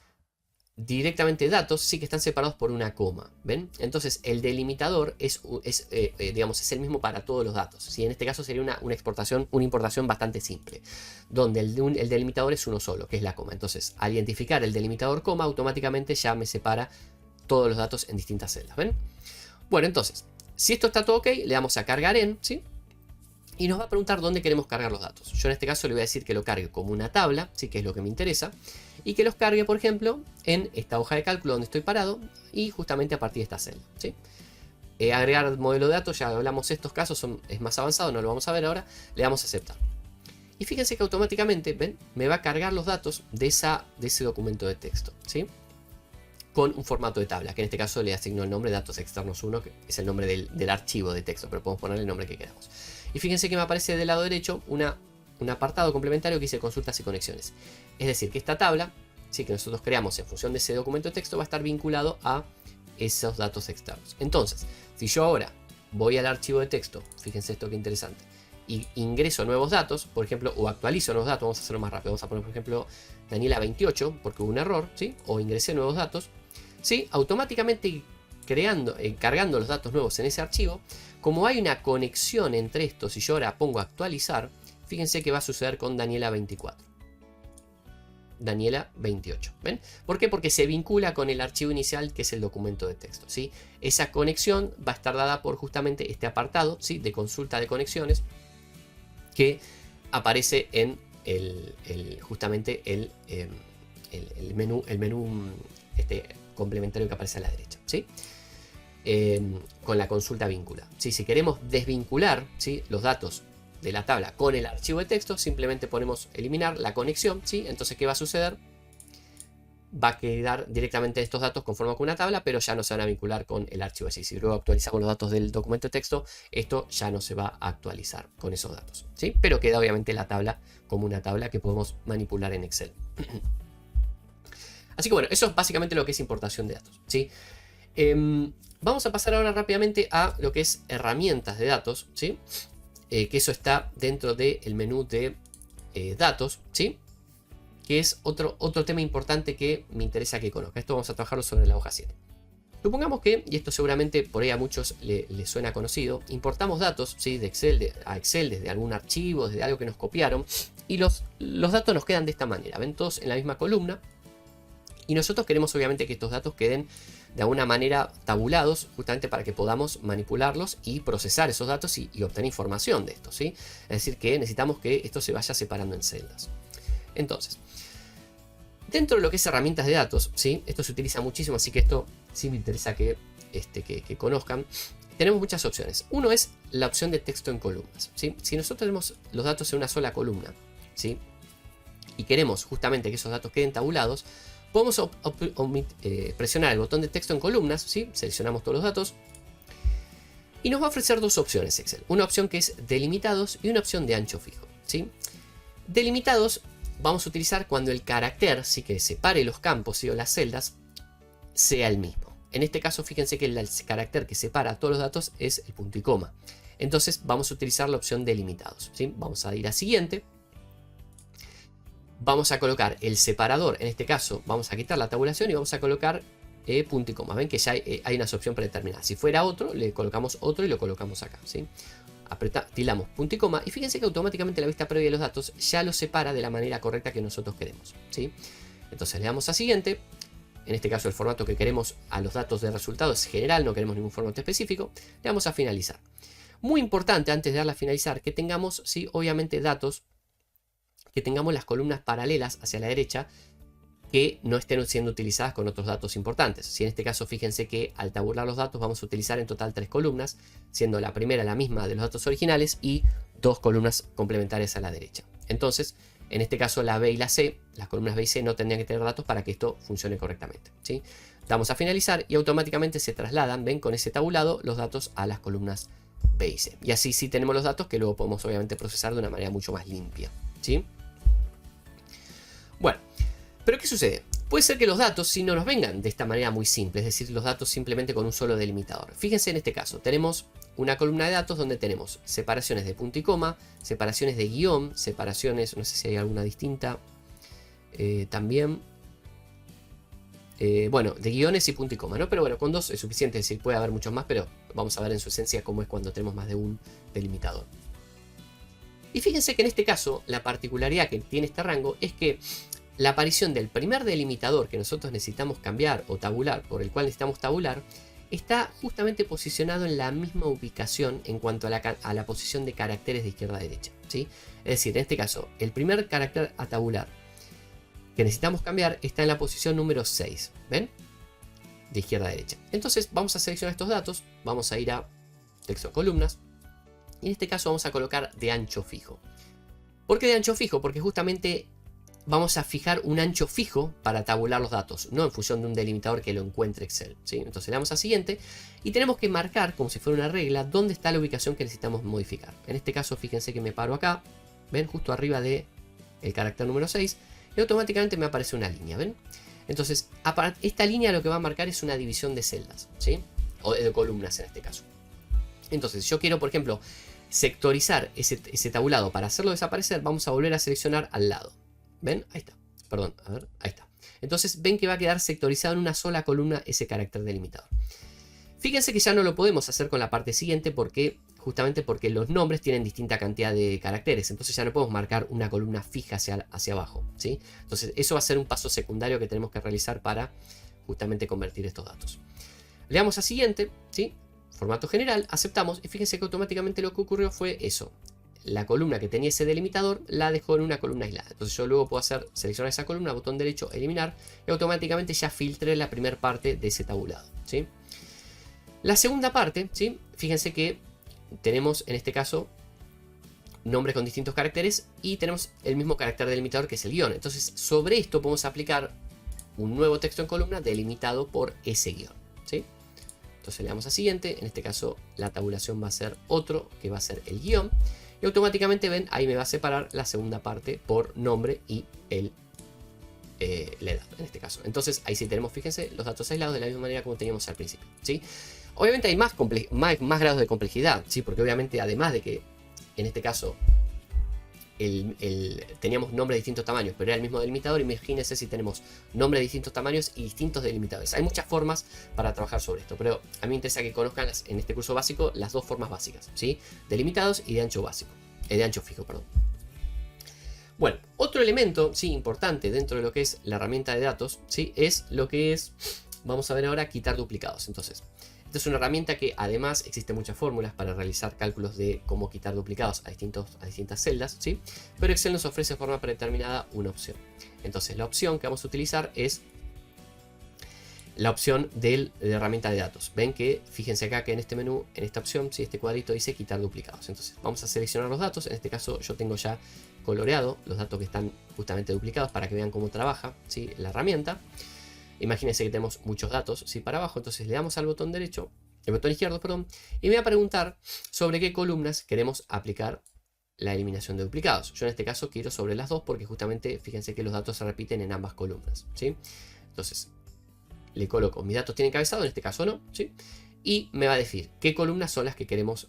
directamente datos, sí que están separados por una coma, ¿ven? Entonces el delimitador es el mismo para todos los datos, ¿sí? En este caso sería una importación bastante simple, donde el delimitador es uno solo, que es la coma. Entonces al identificar el delimitador coma, automáticamente ya me separa todos los datos en distintas celdas, ¿ven? Bueno, entonces, si esto está todo ok, le damos a cargar en, ¿sí? Y nos va a preguntar dónde queremos cargar los datos. Yo en este caso le voy a decir que lo cargue como una tabla, ¿sí? Que es lo que me interesa. Y que los cargue, por ejemplo, en esta hoja de cálculo donde estoy parado. Y justamente a partir de esta celda, ¿sí? Agregar modelo de datos, ya hablamos de estos casos, es más avanzado, no lo vamos a ver ahora. Le damos a aceptar. Y fíjense que automáticamente, ¿ven? Me va a cargar los datos de ese documento de texto, ¿sí? Con un formato de tabla, que en este caso le asigno el nombre datos externos 1, que es el nombre del archivo de texto, pero podemos ponerle el nombre que queramos. Y fíjense que me aparece del lado derecho un apartado complementario que dice consultas y conexiones. Es decir, que esta tabla, ¿sí? Que nosotros creamos en función de ese documento de texto, va a estar vinculado a esos datos externos. Entonces, si yo ahora voy al archivo de texto, fíjense esto que interesante, y ingreso nuevos datos, por ejemplo, o actualizo nuevos datos, vamos a hacerlo más rápido, vamos a poner por ejemplo Daniela 28, porque hubo un error, ¿sí? O ingresé nuevos datos, ¿sí? Automáticamente cargando los datos nuevos en ese archivo, como hay una conexión entre estos y yo ahora pongo actualizar, fíjense que va a suceder con Daniela 24. Daniela 28, ¿ven? ¿Por qué? Porque se vincula con el archivo inicial que es el documento de texto, ¿sí? Esa conexión va a estar dada por justamente este apartado, ¿sí? De consulta de conexiones que aparece en justamente el menú complementario que aparece a la derecha, ¿sí? Con la consulta vincula, ¿sí? Si queremos desvincular, ¿sí? Los datos de la tabla con el archivo de texto, simplemente ponemos eliminar la conexión, ¿sí? Entonces, ¿qué va a suceder? Va a quedar directamente estos datos conforme con una tabla, pero ya no se van a vincular con el archivo. Es decir, si luego actualizamos los datos del documento de texto, esto ya no se va a actualizar con esos datos, ¿sí? Pero queda obviamente la tabla como una tabla que podemos manipular en Excel. Así que bueno, eso es básicamente lo que es importación de datos, ¿sí? Vamos a pasar ahora rápidamente a lo que es herramientas de datos, ¿sí? Que eso está dentro del menú de datos, ¿sí? Que es otro tema importante que me interesa que conozca. Esto vamos a trabajarlo sobre la hoja 7. Supongamos que, y esto seguramente por ahí a muchos les suena conocido, importamos datos, ¿sí? De Excel a Excel desde algún archivo, desde algo que nos copiaron, y los datos nos quedan de esta manera, ven todos en la misma columna, y nosotros queremos obviamente que estos datos queden de alguna manera tabulados, justamente para que podamos manipularlos y procesar esos datos y obtener información de estos, ¿sí? Es decir, que necesitamos que esto se vaya separando en celdas. Entonces, Dentro de lo que es herramientas de datos, ¿sí? Esto se utiliza muchísimo, así que esto sí me interesa que conozcan. Tenemos muchas opciones. Uno es la opción de texto en columnas, ¿sí? Si nosotros tenemos los datos en una sola columna, ¿sí? Y queremos justamente que esos datos queden tabulados, podemos presionar el botón de texto en columnas, ¿sí? Seleccionamos todos los datos y nos va a ofrecer dos opciones Excel. Una opción que es delimitados y una opción de ancho fijo, ¿sí? Delimitados vamos a utilizar cuando el carácter, ¿sí? Que separe los campos, ¿sí? O las celdas sea el mismo. En este caso, fíjense que el carácter que separa todos los datos es el punto y coma. Entonces vamos a utilizar la opción delimitados, ¿sí? Vamos a ir a siguiente. Vamos a colocar el separador, en este caso vamos a quitar la tabulación y vamos a colocar punto y coma. Ven que ya hay una opción predeterminada. Si fuera otro, le colocamos otro y lo colocamos acá, ¿sí? Tildamos punto y coma y fíjense que automáticamente la vista previa de los datos ya los separa de la manera correcta que nosotros queremos, ¿sí? Entonces le damos a siguiente. En este caso el formato que queremos a los datos de resultado es general, no queremos ningún formato específico. Le damos a finalizar. Muy importante antes de darle a finalizar que tengamos, ¿sí? Obviamente datos, que tengamos las columnas paralelas hacia la derecha que no estén siendo utilizadas con otros datos importantes. Si en este caso fíjense que al tabular los datos vamos a utilizar en total 3 columnas, siendo la primera la misma de los datos originales y 2 columnas complementarias a la derecha. Entonces, en este caso la B y la C, las columnas B y C no tendrían que tener datos para que esto funcione correctamente, ¿sí? Damos a finalizar y automáticamente se trasladan, ven, con ese tabulado los datos a las columnas B y C. Y así sí tenemos los datos que luego podemos obviamente procesar de una manera mucho más limpia, ¿sí? Bueno, pero ¿qué sucede? Puede ser que los datos si no nos vengan de esta manera muy simple, es decir, los datos simplemente con un solo delimitador. Fíjense en este caso, tenemos una columna de datos donde tenemos separaciones de punto y coma, separaciones de guión, separaciones, no sé si hay alguna distinta, también, bueno, de guiones y punto y coma, ¿no? Pero bueno, con 2 es suficiente, es decir, puede haber muchos más, pero vamos a ver en su esencia cómo es cuando tenemos más de un delimitador. Y fíjense que en este caso, la particularidad que tiene este rango es que la aparición del primer delimitador que nosotros necesitamos cambiar o tabular, por el cual necesitamos tabular, está justamente posicionado en la misma ubicación en cuanto a la posición de caracteres de izquierda a derecha, ¿sí? Es decir, en este caso, el primer carácter a tabular que necesitamos cambiar está en la posición número 6, ¿ven? De izquierda a derecha. Entonces vamos a seleccionar estos datos, vamos a ir a texto columnas, y en este caso vamos a colocar de ancho fijo. ¿Por qué de ancho fijo? Porque justamente vamos a fijar un ancho fijo para tabular los datos, no en función de un delimitador que lo encuentre Excel, ¿sí? Entonces le damos a siguiente y tenemos que marcar, como si fuera una regla, dónde está la ubicación que necesitamos modificar. En este caso, fíjense que me paro acá, ven, justo arriba del carácter número 6, y automáticamente me aparece una línea, ¿ven? Entonces, esta línea lo que va a marcar es una división de celdas, ¿sí? O de columnas en este caso. Entonces, yo quiero, por ejemplo, sectorizar ese tabulado. Para hacerlo desaparecer, vamos a volver a seleccionar al lado. ¿Ven? Ahí está. Perdón, a ver, ahí está. Entonces ven que va a quedar sectorizado en una sola columna ese carácter delimitador. Fíjense que ya no lo podemos hacer con la parte siguiente justamente porque los nombres tienen distinta cantidad de caracteres. Entonces ya no podemos marcar una columna fija hacia abajo, ¿sí? Entonces eso va a ser un paso secundario que tenemos que realizar para justamente convertir estos datos. Le damos a siguiente, ¿sí? Formato general, aceptamos y fíjense que automáticamente lo que ocurrió fue eso. La columna que tenía ese delimitador la dejó en una columna aislada. Entonces yo luego puedo seleccionar esa columna, botón derecho, eliminar, y automáticamente ya filtré la primera parte de ese tabulado, ¿sí? La segunda parte, ¿sí? Fíjense que tenemos en este caso nombres con distintos caracteres y tenemos el mismo carácter delimitador que es el guión. Entonces sobre esto podemos aplicar un nuevo texto en columna delimitado por ese guión, ¿sí? Entonces le damos a siguiente, en este caso la tabulación va a ser otro, que va a ser el guión. Y automáticamente ven, ahí me va a separar la segunda parte por nombre y la edad en este caso. Entonces ahí sí tenemos, fíjense, los datos aislados de la misma manera como teníamos al principio, ¿sí? Obviamente hay más grados de complejidad, ¿sí? Porque obviamente además de que en este caso teníamos nombres de distintos tamaños, pero era el mismo delimitador, imagínense si tenemos nombres de distintos tamaños y distintos delimitadores. Hay muchas formas para trabajar sobre esto, pero a mí me interesa que conozcan en este curso básico las dos formas básicas, ¿sí? Delimitados y de ancho básico, de ancho fijo, perdón. Bueno, otro elemento, sí, importante dentro de lo que es la herramienta de datos, ¿sí? Es lo que es, vamos a ver ahora, quitar duplicados. Entonces, Esta es una herramienta que además existen muchas fórmulas para realizar cálculos de cómo quitar duplicados a distintas celdas, ¿sí? Pero Excel nos ofrece de forma predeterminada una opción. Entonces la opción que vamos a utilizar es la opción de herramienta de datos. Ven que, fíjense acá que en este menú, en esta opción, ¿sí? Este cuadrito dice quitar duplicados. Entonces vamos a seleccionar los datos. En este caso yo tengo ya coloreado los datos que están justamente duplicados para que vean cómo trabaja, ¿sí? La herramienta. Imagínense que tenemos muchos datos, ¿sí? Para abajo. Entonces le damos al botón derecho, el botón izquierdo, perdón, y me va a preguntar sobre qué columnas queremos aplicar la eliminación de duplicados. Yo en este caso quiero sobre las dos porque justamente fíjense que los datos se repiten en ambas columnas, ¿sí? Entonces le coloco mis datos tienen encabezado, en este caso no, ¿sí? Y me va a decir qué columnas son las que queremos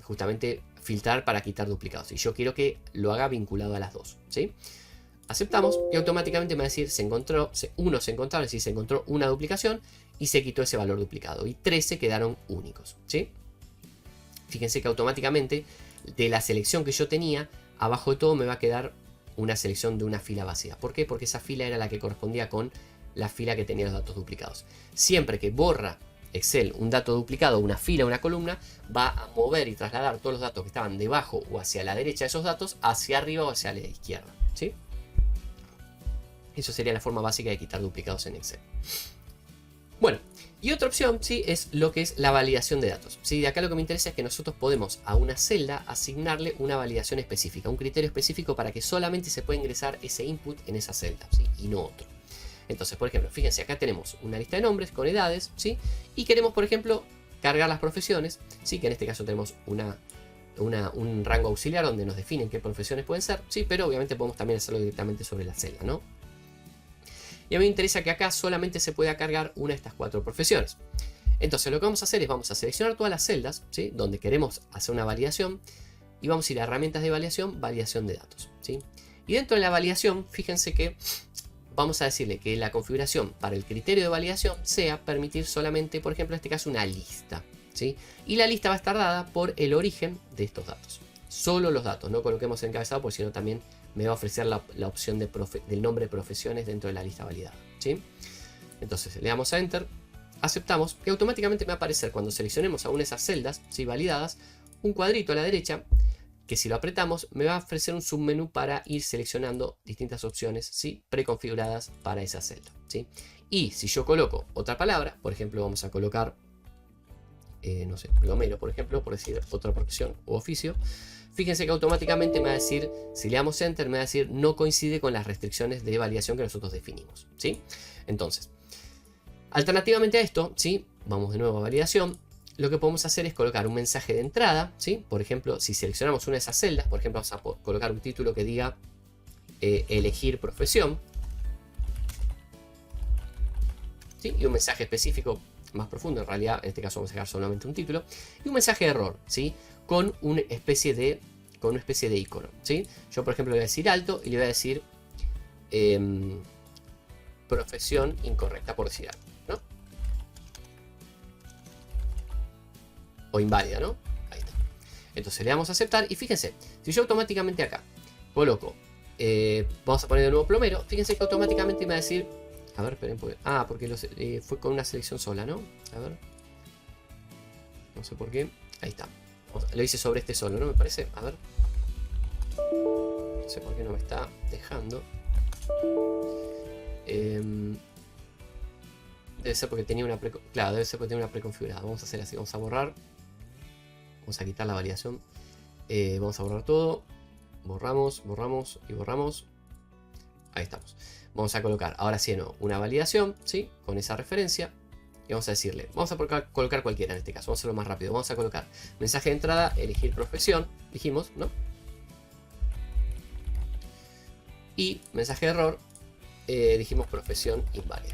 justamente filtrar para quitar duplicados. Y yo quiero que lo haga vinculado a las dos, ¿sí? Aceptamos y automáticamente me va a decir se encontraron, es decir, se encontró una duplicación y se quitó ese valor duplicado. Y 13 quedaron únicos, ¿sí? Fíjense que automáticamente de la selección que yo tenía, abajo de todo me va a quedar una selección de una fila vacía. ¿Por qué? Porque esa fila era la que correspondía con la fila que tenía los datos duplicados. Siempre que borra Excel un dato duplicado, una fila, una columna, va a mover y trasladar todos los datos que estaban debajo o hacia la derecha de esos datos, hacia arriba o hacia la izquierda, ¿sí? Eso sería la forma básica de quitar duplicados en Excel. Bueno, y otra opción, ¿sí? Es lo que es la validación de datos, ¿sí? De acá lo que me interesa es que nosotros podemos a una celda asignarle una validación específica, un criterio específico para que solamente se pueda ingresar ese input en esa celda, ¿sí? Y no otro. Entonces, por ejemplo, fíjense, acá tenemos una lista de nombres con edades, ¿sí? Y queremos, por ejemplo, cargar las profesiones, ¿sí? Que en este caso tenemos un rango auxiliar donde nos definen qué profesiones pueden ser, ¿sí? Pero obviamente podemos también hacerlo directamente sobre la celda, ¿no? Y a mí me interesa que acá solamente se pueda cargar una de estas 4 profesiones. Entonces lo que vamos a hacer es vamos a seleccionar todas las celdas, ¿sí? Donde queremos hacer una validación y vamos a ir a herramientas de validación, validación de datos, ¿sí? Y dentro de la validación, fíjense que vamos a decirle que la configuración para el criterio de validación sea permitir solamente, por ejemplo, en este caso una lista, ¿sí? Y la lista va a estar dada por el origen de estos datos. Solo los datos, no coloquemos encabezado porque si no también me va a ofrecer la opción del nombre de profesiones dentro de la lista validada, ¿sí? Entonces le damos a Enter, aceptamos y automáticamente me va a aparecer cuando seleccionemos aún esas celdas, ¿sí? Validadas, un cuadrito a la derecha que si lo apretamos me va a ofrecer un submenú para ir seleccionando distintas opciones, ¿sí? Preconfiguradas para esa celda, ¿sí? Y si yo coloco otra palabra, por ejemplo vamos a colocar, no sé, plomero por ejemplo, por decir otra profesión o oficio, fíjense que automáticamente me va a decir, si le damos Enter, me va a decir no coincide con las restricciones de validación que nosotros definimos, ¿sí? Entonces, alternativamente a esto, ¿sí? Vamos de nuevo a validación. Lo que podemos hacer es colocar un mensaje de entrada, ¿sí? Por ejemplo, si seleccionamos una de esas celdas, por ejemplo, vamos a colocar un título que diga elegir profesión, ¿sí? Y un mensaje específico más profundo, en realidad en este caso vamos a dejar solamente un título, y un mensaje de error, ¿sí? Con una especie de icono, ¿sí? Yo por ejemplo le voy a decir alto y le voy a decir profesión incorrecta, por decir algo, ¿no? O inválida, ¿no? Ahí está. Entonces le damos a aceptar y fíjense, si yo automáticamente acá coloco, vamos a poner de nuevo plomero, fíjense que automáticamente me va a decir, a ver, esperen, porque fue con una selección sola, ¿no? A ver, no sé por qué, ahí está. Lo hice sobre este solo, ¿no? Me parece, a ver, no sé por qué no me está dejando. Debe ser porque tenía una preconfigurada. Vamos a hacer así, vamos a borrar. Vamos a quitar la validación. Vamos a borrar todo. Borramos, borramos y borramos. Ahí estamos. Vamos a colocar, ahora sí, no, una validación, ¿sí? Con esa referencia. Y vamos a decirle, vamos a colocar cualquiera en este caso. Vamos a hacerlo más rápido. Vamos a colocar mensaje de entrada, elegir profesión. Dijimos, ¿no? Y mensaje de error, dijimos profesión inválida.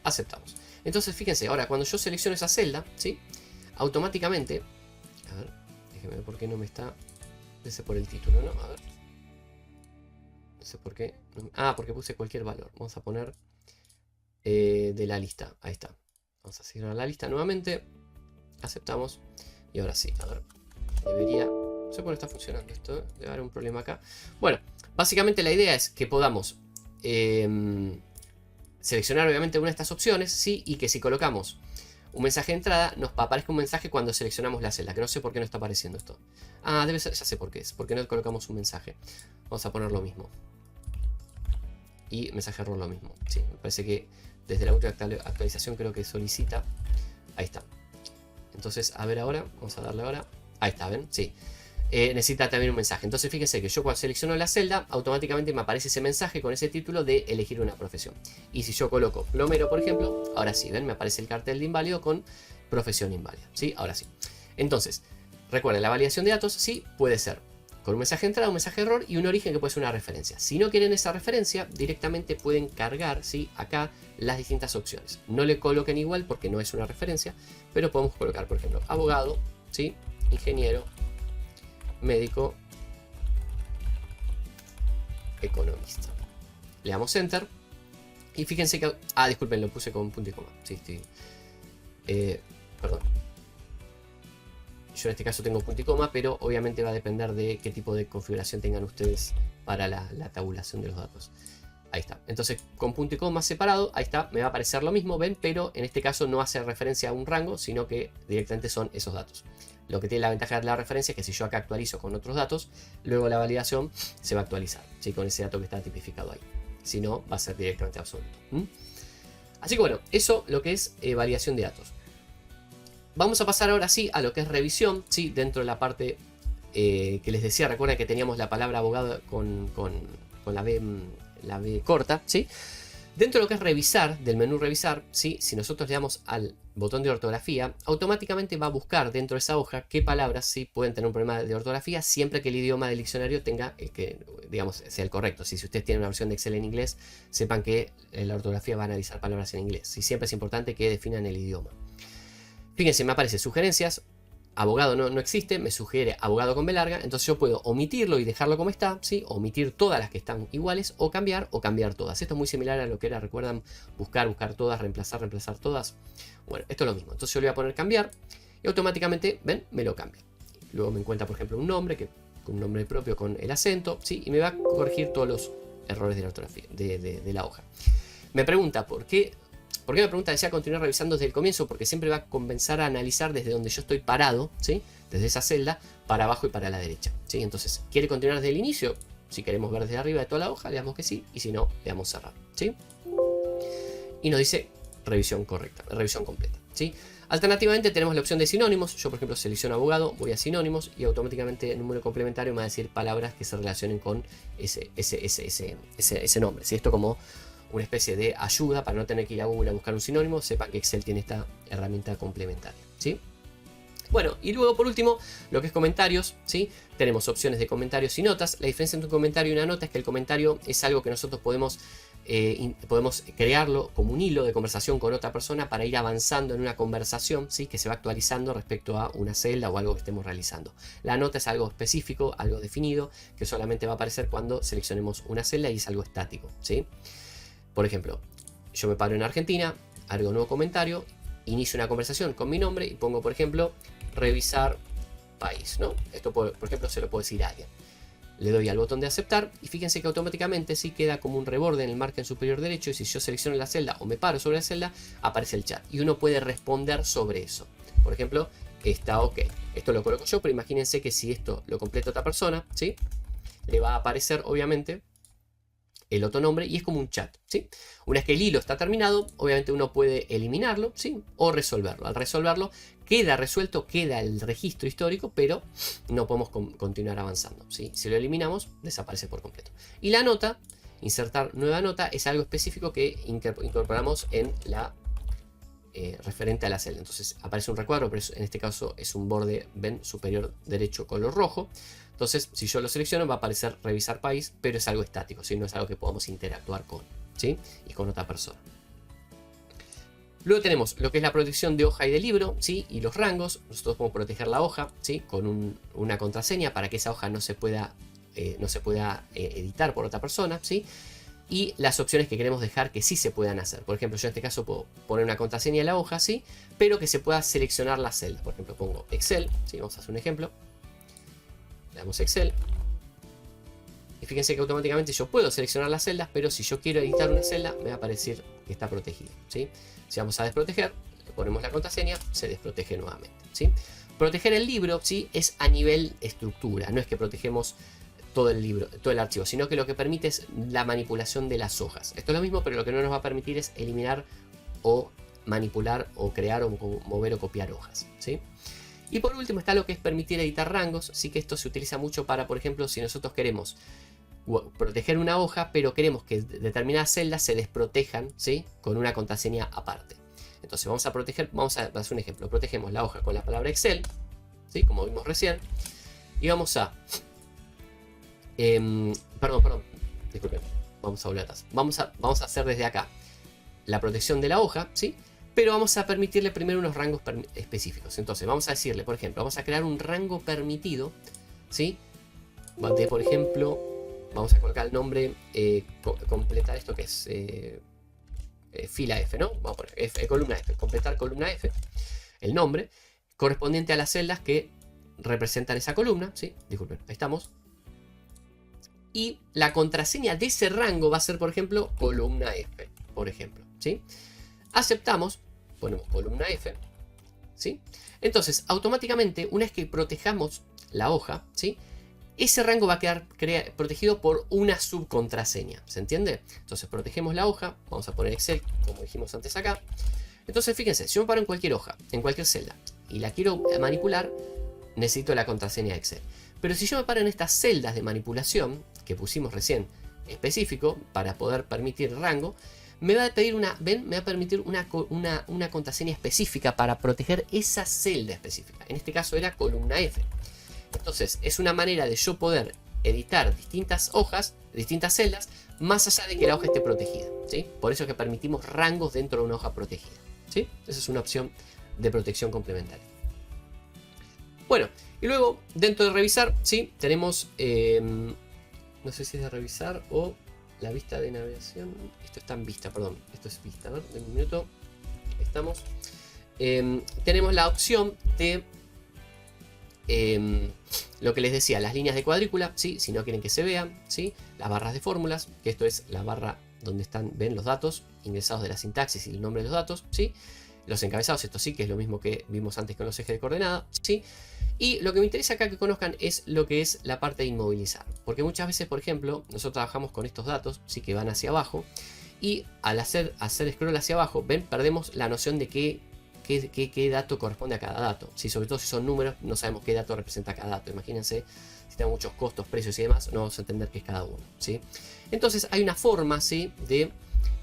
Aceptamos. Entonces fíjense, ahora cuando yo selecciono esa celda, ¿sí? Automáticamente, a ver, déjenme ver por qué no me está, debe ser por el título, ¿no? A ver, no sé por qué, porque puse cualquier valor. Vamos a poner de la lista, ahí está. Vamos a seguir a la lista nuevamente, aceptamos y ahora sí, a ver, debería, no sé por qué está funcionando esto, debe haber un problema acá. Bueno, básicamente la idea es que podamos seleccionar obviamente una de estas opciones, ¿sí? Y que si colocamos un mensaje de entrada, nos aparezca un mensaje cuando seleccionamos la celda, que no sé por qué no está apareciendo esto. Ah, debe ser, ya sé por qué es, porque no colocamos un mensaje. Vamos a poner lo mismo. Y mensaje error lo mismo. Sí, me parece que desde la última actualización creo que solicita. Ahí está. Entonces, a ver ahora, vamos a darle ahora. Ahí está, ¿ven? Sí. Necesita también un mensaje. Entonces fíjense que yo cuando selecciono la celda, automáticamente me aparece ese mensaje con ese título de elegir una profesión. Y si yo coloco plomero, por ejemplo, ahora sí, ¿ven? Me aparece el cartel de inválido con profesión inválida. ¿Sí? Ahora sí. Entonces, recuerden, la validación de datos sí puede ser con un mensaje de entrada, un mensaje de error y un origen que puede ser una referencia. Si no quieren esa referencia, directamente pueden cargar, ¿sí? Acá las distintas opciones. No le coloquen igual porque no es una referencia, pero podemos colocar, por ejemplo, abogado, ¿sí? Ingeniero, médico, economista. Le damos enter y fíjense que... Ah, disculpen, lo puse con punto y coma. Sí, sí. Perdón. Yo en este caso tengo punto y coma, pero obviamente va a depender de qué tipo de configuración tengan ustedes para la tabulación de los datos. Ahí está. Entonces, con punto y coma separado, ahí está, me va a aparecer lo mismo, ven, pero en este caso no hace referencia a un rango, sino que directamente son esos datos. Lo que tiene la ventaja de la referencia es que si yo acá actualizo con otros datos, luego la validación se va a actualizar, ¿sí? Con ese dato que está tipificado ahí. Si no, va a ser directamente absoluto. Así que bueno, eso lo que es validación de datos. Vamos a pasar ahora sí a lo que es revisión, ¿sí? Dentro de la parte que les decía, recuerden que teníamos la palabra abogado con la B corta, ¿sí? Dentro de lo que es revisar, del menú revisar, ¿sí? Si nosotros le damos al botón de ortografía, automáticamente va a buscar dentro de esa hoja qué palabras sí pueden tener un problema de ortografía, siempre que el idioma del diccionario tenga el que, digamos, sea el correcto. Si ustedes tienen una versión de Excel en inglés, sepan que la ortografía va a analizar palabras en inglés. Y siempre es importante que definan el idioma. Fíjense, me aparece sugerencias. Abogado no existe, me sugiere abogado con B larga, entonces yo puedo omitirlo y dejarlo como está, ¿sí? Omitir todas las que están iguales o cambiar todas. Esto es muy similar a lo que era, recuerdan, buscar todas, reemplazar todas. Bueno, esto es lo mismo. Entonces yo le voy a poner cambiar y automáticamente, ven, me lo cambia. Luego me encuentra, por ejemplo, un nombre, un nombre propio con el acento, ¿sí? Y me va a corregir todos los errores de la ortografía, de la hoja. Me pregunta por qué. ¿Por qué me pregunta? Desea continuar revisando desde el comienzo, porque siempre va a comenzar a analizar desde donde yo estoy parado, ¿sí? Desde esa celda, para abajo y para la derecha, ¿sí? Entonces, ¿quiere continuar desde el inicio? Si queremos ver desde arriba de toda la hoja, le damos que sí, y si no, le damos cerrar, ¿sí? Y nos dice revisión correcta, revisión completa, ¿sí? Alternativamente tenemos la opción de sinónimos. Yo, por ejemplo, selecciono abogado, voy a sinónimos y automáticamente el número complementario me va a decir palabras que se relacionen con ese nombre, ¿sí? Esto como una especie de ayuda para no tener que ir a Google a buscar un sinónimo. Sepan que Excel tiene esta herramienta complementaria, ¿sí? Bueno, y luego por último, lo que es comentarios, ¿sí? Tenemos opciones de comentarios y notas. La diferencia entre un comentario y una nota es que el comentario es algo que nosotros podemos crearlo como un hilo de conversación con otra persona para ir avanzando en una conversación, ¿sí? Que se va actualizando respecto a una celda o algo que estemos realizando. La nota es algo específico, algo definido, que solamente va a aparecer cuando seleccionemos una celda y es algo estático, ¿sí? Por ejemplo, yo me paro en Argentina, agrego un nuevo comentario, inicio una conversación con mi nombre y pongo, por ejemplo, revisar país, ¿no? Esto, por ejemplo, se lo puedo decir a alguien. Le doy al botón de aceptar y fíjense que automáticamente sí queda como un reborde en el margen superior derecho y si yo selecciono la celda o me paro sobre la celda, aparece el chat y uno puede responder sobre eso. Por ejemplo, está ok. Esto lo coloco yo, pero imagínense que si esto lo completa otra persona, ¿sí? Le va a aparecer, obviamente, el otro nombre y es como un chat, ¿sí? Una vez que el hilo está terminado, obviamente uno puede eliminarlo, ¿sí? O resolverlo. Al resolverlo queda resuelto, queda el registro histórico, pero no podemos continuar avanzando, ¿sí? Si lo eliminamos, desaparece por completo. Y la nota, insertar nueva nota, es algo específico que incorporamos en la referente a la celda. Entonces aparece un recuadro, pero en este caso es un borde, ven, superior derecho color rojo. Entonces, si yo lo selecciono, va a aparecer revisar país, pero es algo estático, ¿sí? No es algo que podamos interactuar con, ¿sí? Y con otra persona. Luego tenemos lo que es la protección de hoja y de libro, ¿sí? Y los rangos. Nosotros podemos proteger la hoja, ¿sí? Con una contraseña para que esa hoja no se pueda editar por otra persona, ¿sí? Y las opciones que queremos dejar que sí se puedan hacer. Por ejemplo, yo en este caso puedo poner una contraseña en la hoja, ¿sí? Pero que se pueda seleccionar las celdas. Por ejemplo, pongo Excel, ¿sí? Vamos a hacer un ejemplo. Le damos Excel. Y fíjense que automáticamente yo puedo seleccionar las celdas, pero si yo quiero editar una celda, me va a aparecer que está protegida, ¿sí? Si vamos a desproteger, le ponemos la contraseña, se desprotege nuevamente, ¿sí? Proteger el libro, ¿sí? Es a nivel estructura, no es que protegemos todo el libro, todo el archivo, sino que lo que permite es la manipulación de las hojas. Esto es lo mismo, pero lo que no nos va a permitir es eliminar o manipular o crear o mover o copiar hojas, ¿sí? Y por último está lo que es permitir editar rangos, sí, que esto se utiliza mucho para, por ejemplo, si nosotros queremos proteger una hoja, pero queremos que determinadas celdas se desprotejan, ¿sí? Con una contraseña aparte. Entonces vamos a proteger, vamos a hacer un ejemplo, protegemos la hoja con la palabra Excel, ¿sí? Como vimos recién, y vamos a... perdón, disculpen, vamos a volver atrás. Vamos a hacer desde acá la protección de la hoja, ¿sí? Pero vamos a permitirle primero unos rangos específicos. Entonces vamos a decirle, por ejemplo, vamos a crear un rango permitido, ¿sí? De, por ejemplo, vamos a colocar el nombre, completar esto que es fila F, ¿no? Vamos a poner columna F, completar columna F, el nombre correspondiente a las celdas que representan esa columna, ¿sí? Disculpen, ahí estamos. Y la contraseña de ese rango va a ser, por ejemplo, columna F, por ejemplo, ¿sí? Aceptamos, ponemos columna F, ¿sí? Entonces, automáticamente, una vez que protejamos la hoja, ¿sí? Ese rango va a quedar protegido por una subcontraseña, ¿se entiende? Entonces, protegemos la hoja, vamos a poner Excel, como dijimos antes acá. Entonces, fíjense, si yo me paro en cualquier hoja, en cualquier celda, y la quiero manipular, necesito la contraseña Excel. Pero si yo me paro en estas celdas de manipulación, que pusimos recién específico, para poder permitir rango, me va a pedir me va a permitir una contraseña específica para proteger esa celda específica. En este caso era columna F. Entonces es una manera de yo poder editar distintas hojas, distintas celdas, más allá de que la hoja esté protegida, ¿sí? Por eso es que permitimos rangos dentro de una hoja protegida, ¿sí? Esa es una opción de protección complementaria. Bueno, y luego dentro de revisar, ¿sí? Tenemos, no sé si es de revisar o la vista de navegación. Esto está en vista, perdón. Esto es vista, a ver, en un minuto. Ahí estamos. Tenemos la opción de lo que les decía, las líneas de cuadrícula, ¿sí? Si no quieren que se vean, ¿sí? Las barras de fórmulas, que esto es la barra donde ven los datos ingresados de la sintaxis y el nombre de los datos, ¿sí? Los encabezados, esto sí, que es lo mismo que vimos antes con los ejes de coordenada, ¿sí? Y lo que me interesa acá que conozcan es lo que es la parte de inmovilizar. Porque muchas veces, por ejemplo, nosotros trabajamos con estos datos, ¿sí? Que van hacia abajo. Y al hacer scroll hacia abajo, ven, perdemos la noción de qué dato corresponde a cada dato. ¿Sí? Sobre todo si son números, no sabemos qué dato representa cada dato. Imagínense, si tenemos muchos costos, precios y demás, no vamos a entender qué es cada uno, ¿sí? Entonces hay una forma, ¿sí? De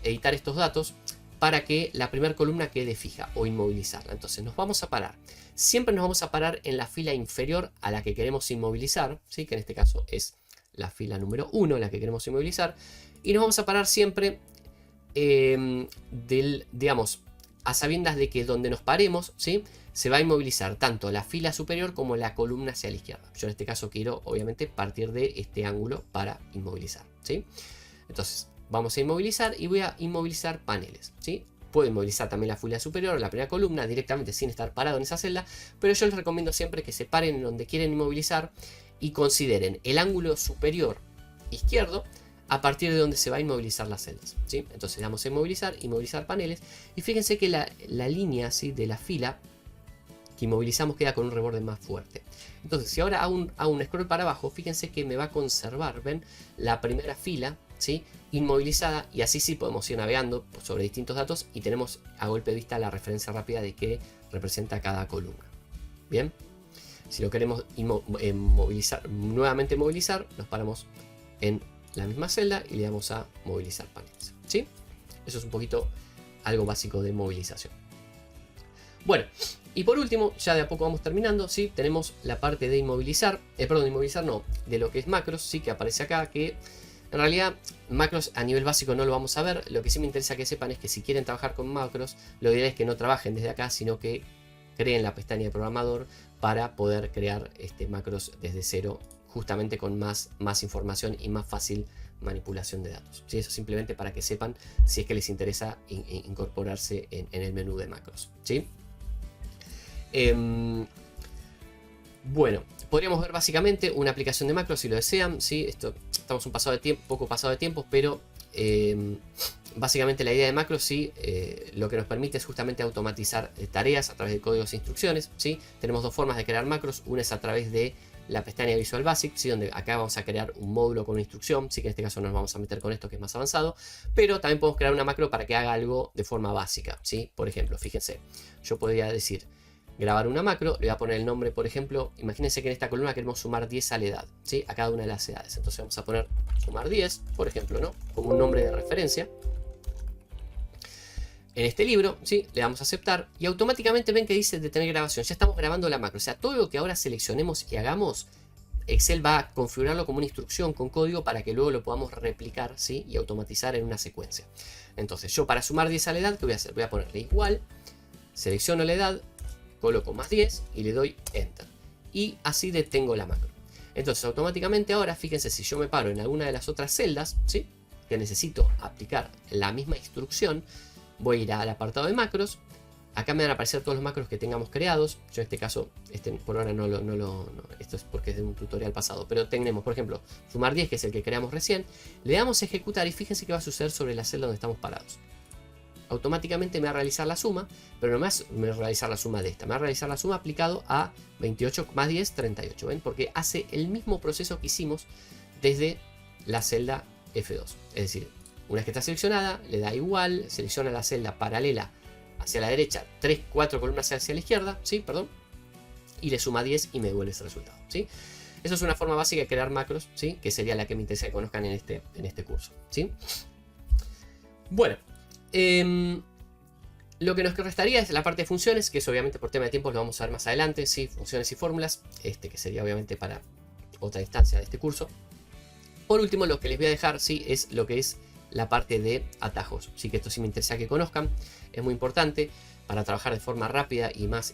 editar estos datos para que la primera columna quede fija o inmovilizarla. Entonces nos vamos a parar. Siempre nos vamos a parar en la fila inferior a la que queremos inmovilizar, ¿sí? Que en este caso es la fila número 1, la que queremos inmovilizar. Y nos vamos a parar siempre, digamos, a sabiendas de que donde nos paremos, ¿sí? Se va a inmovilizar tanto la fila superior como la columna hacia la izquierda. Yo en este caso quiero, obviamente, partir de este ángulo para inmovilizar, ¿sí? Entonces, vamos a inmovilizar y voy a inmovilizar paneles, ¿sí? Puedo inmovilizar también la fila superior o la primera columna directamente sin estar parado en esa celda, pero yo les recomiendo siempre que se paren en donde quieren inmovilizar y consideren el ángulo superior izquierdo a partir de donde se va a inmovilizar las celdas, ¿sí? Entonces vamos a inmovilizar paneles y fíjense que la línea, ¿sí? De la fila que inmovilizamos queda con un reborde más fuerte. Entonces si ahora hago un scroll para abajo, fíjense que me va a conservar, ¿ven? La primera fila, ¿sí? Inmovilizada, y así sí podemos ir navegando sobre distintos datos y tenemos a golpe de vista la referencia rápida de qué representa cada columna. Bien, si lo queremos nuevamente movilizar, nos paramos en la misma celda y le damos a movilizar paneles, ¿sí? Eso es un poquito algo básico de movilización. Bueno, y por último, ya de a poco vamos terminando, ¿sí? Tenemos la parte de inmovilizar, de lo que es macros, ¿sí? Que aparece acá, que en realidad macros a nivel básico no lo vamos a ver. Lo que sí me interesa que sepan es que si quieren trabajar con macros, lo ideal es que no trabajen desde acá, sino que creen la pestaña de programador para poder crear macros desde cero, justamente con más información y más fácil manipulación de datos, ¿sí? Eso simplemente para que sepan si es que les interesa incorporarse en el menú de macros, ¿sí? Bueno, podríamos ver básicamente una aplicación de macros si lo desean, ¿sí? Estamos poco pasado de tiempo, pero básicamente la idea de macros, ¿sí? Lo que nos permite es justamente automatizar tareas a través de códigos e instrucciones, ¿sí? Tenemos dos formas de crear macros, una es a través de la pestaña Visual Basic, ¿sí? Donde acá vamos a crear un módulo con una instrucción, sí que en este caso nos vamos a meter con esto que es más avanzado, pero también podemos crear una macro para que haga algo de forma básica, ¿sí? Por ejemplo, fíjense, yo podría decir grabar una macro, le voy a poner el nombre, por ejemplo, imagínense que en esta columna queremos sumar 10 a la edad, ¿sí? A cada una de las edades, entonces vamos a poner sumar 10, por ejemplo, ¿no? Como un nombre de referencia. En este libro, ¿sí? Le damos a aceptar y automáticamente ven que dice detener grabación. Ya estamos grabando la macro. O sea, todo lo que ahora seleccionemos y hagamos, Excel va a configurarlo como una instrucción con código para que luego lo podamos replicar, ¿sí? Y automatizar en una secuencia. Entonces, yo para sumar 10 a la edad, ¿qué voy a hacer? Voy a ponerle igual, selecciono la edad, coloco más 10 y le doy Enter. Y así detengo la macro. Entonces, automáticamente ahora, fíjense, si yo me paro en alguna de las otras celdas, ¿sí? Que necesito aplicar la misma instrucción, voy a ir al apartado de macros. Acá me van a aparecer todos los macros que tengamos creados. Yo en este caso, por ahora esto es porque es de un tutorial pasado. Pero tenemos, por ejemplo, sumar 10, que es el que creamos recién. Le damos a ejecutar y fíjense qué va a suceder sobre la celda donde estamos parados. Automáticamente me va a realizar la suma, pero no más me va a realizar la suma de esta. Me va a realizar la suma aplicado a 28 más 10, 38. ¿Ven? Porque hace el mismo proceso que hicimos desde la celda F2. Es decir, una vez que está seleccionada, le da igual, selecciona la celda paralela hacia la derecha, 4 columnas hacia la izquierda, ¿sí? Perdón, y le suma 10 y me devuelve ese resultado, ¿sí? Eso es una forma básica de crear macros, ¿sí? Que sería la que me interesa que conozcan en este curso, ¿sí? Bueno, lo que nos restaría es la parte de funciones, que es obviamente por tema de tiempo lo vamos a ver más adelante, ¿sí? Funciones y fórmulas, que sería obviamente para otra instancia de este curso. Por último, lo que les voy a dejar, ¿sí? Es lo que es la parte de atajos, sí, que esto sí me interesa que conozcan, es muy importante para trabajar de forma rápida y más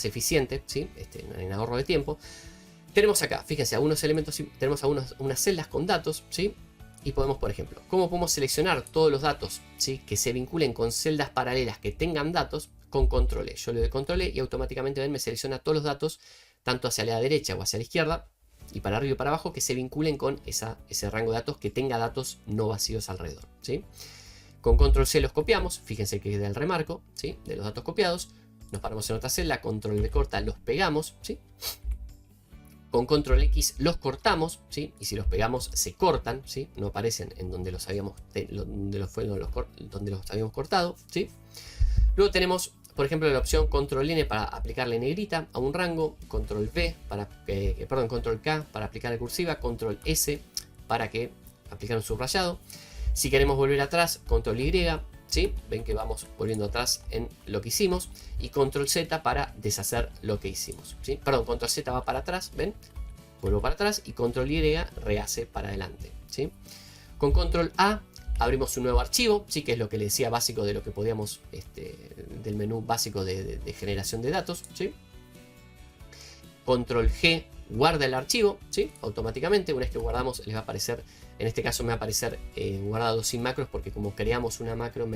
eficiente, ¿sí? En ahorro de tiempo. Tenemos acá, fíjense, algunos elementos, tenemos unas celdas con datos, ¿sí? Y podemos, por ejemplo, ¿cómo podemos seleccionar todos los datos, ¿sí? Que se vinculen con celdas paralelas que tengan datos? Con control E. Yo le doy control E y automáticamente ven, me selecciona todos los datos, tanto hacia la derecha o hacia la izquierda, y para arriba y para abajo, que se vinculen con ese rango de datos que tenga datos no vacíos alrededor, ¿sí? Con control C los copiamos, fíjense que queda el remarco, ¿sí? De los datos copiados. Nos paramos en otra celda, control V corta, los pegamos, ¿sí? Con control X los cortamos, ¿sí? Y si los pegamos se cortan, ¿sí? No aparecen en donde los habíamos cortado, ¿sí? Luego tenemos, por ejemplo, la opción control N para aplicarle negrita a un rango, control control K para aplicar cursiva, control S para aplicar un subrayado. Si queremos volver atrás, control Y, ¿sí? Ven que vamos volviendo atrás en lo que hicimos. Y control Z para deshacer lo que hicimos, ¿sí? Perdón, control Z va para atrás, ¿ven? Vuelvo para atrás y control Y rehace para adelante, ¿sí? Con control A abrimos un nuevo archivo, ¿sí? Que es lo que les decía básico de lo que podíamos, del menú básico de generación de datos, ¿sí? Control G guarda el archivo, ¿sí? Automáticamente. Una vez que guardamos les va a aparecer, en este caso me va a aparecer guardado sin macros, porque como creamos una macro,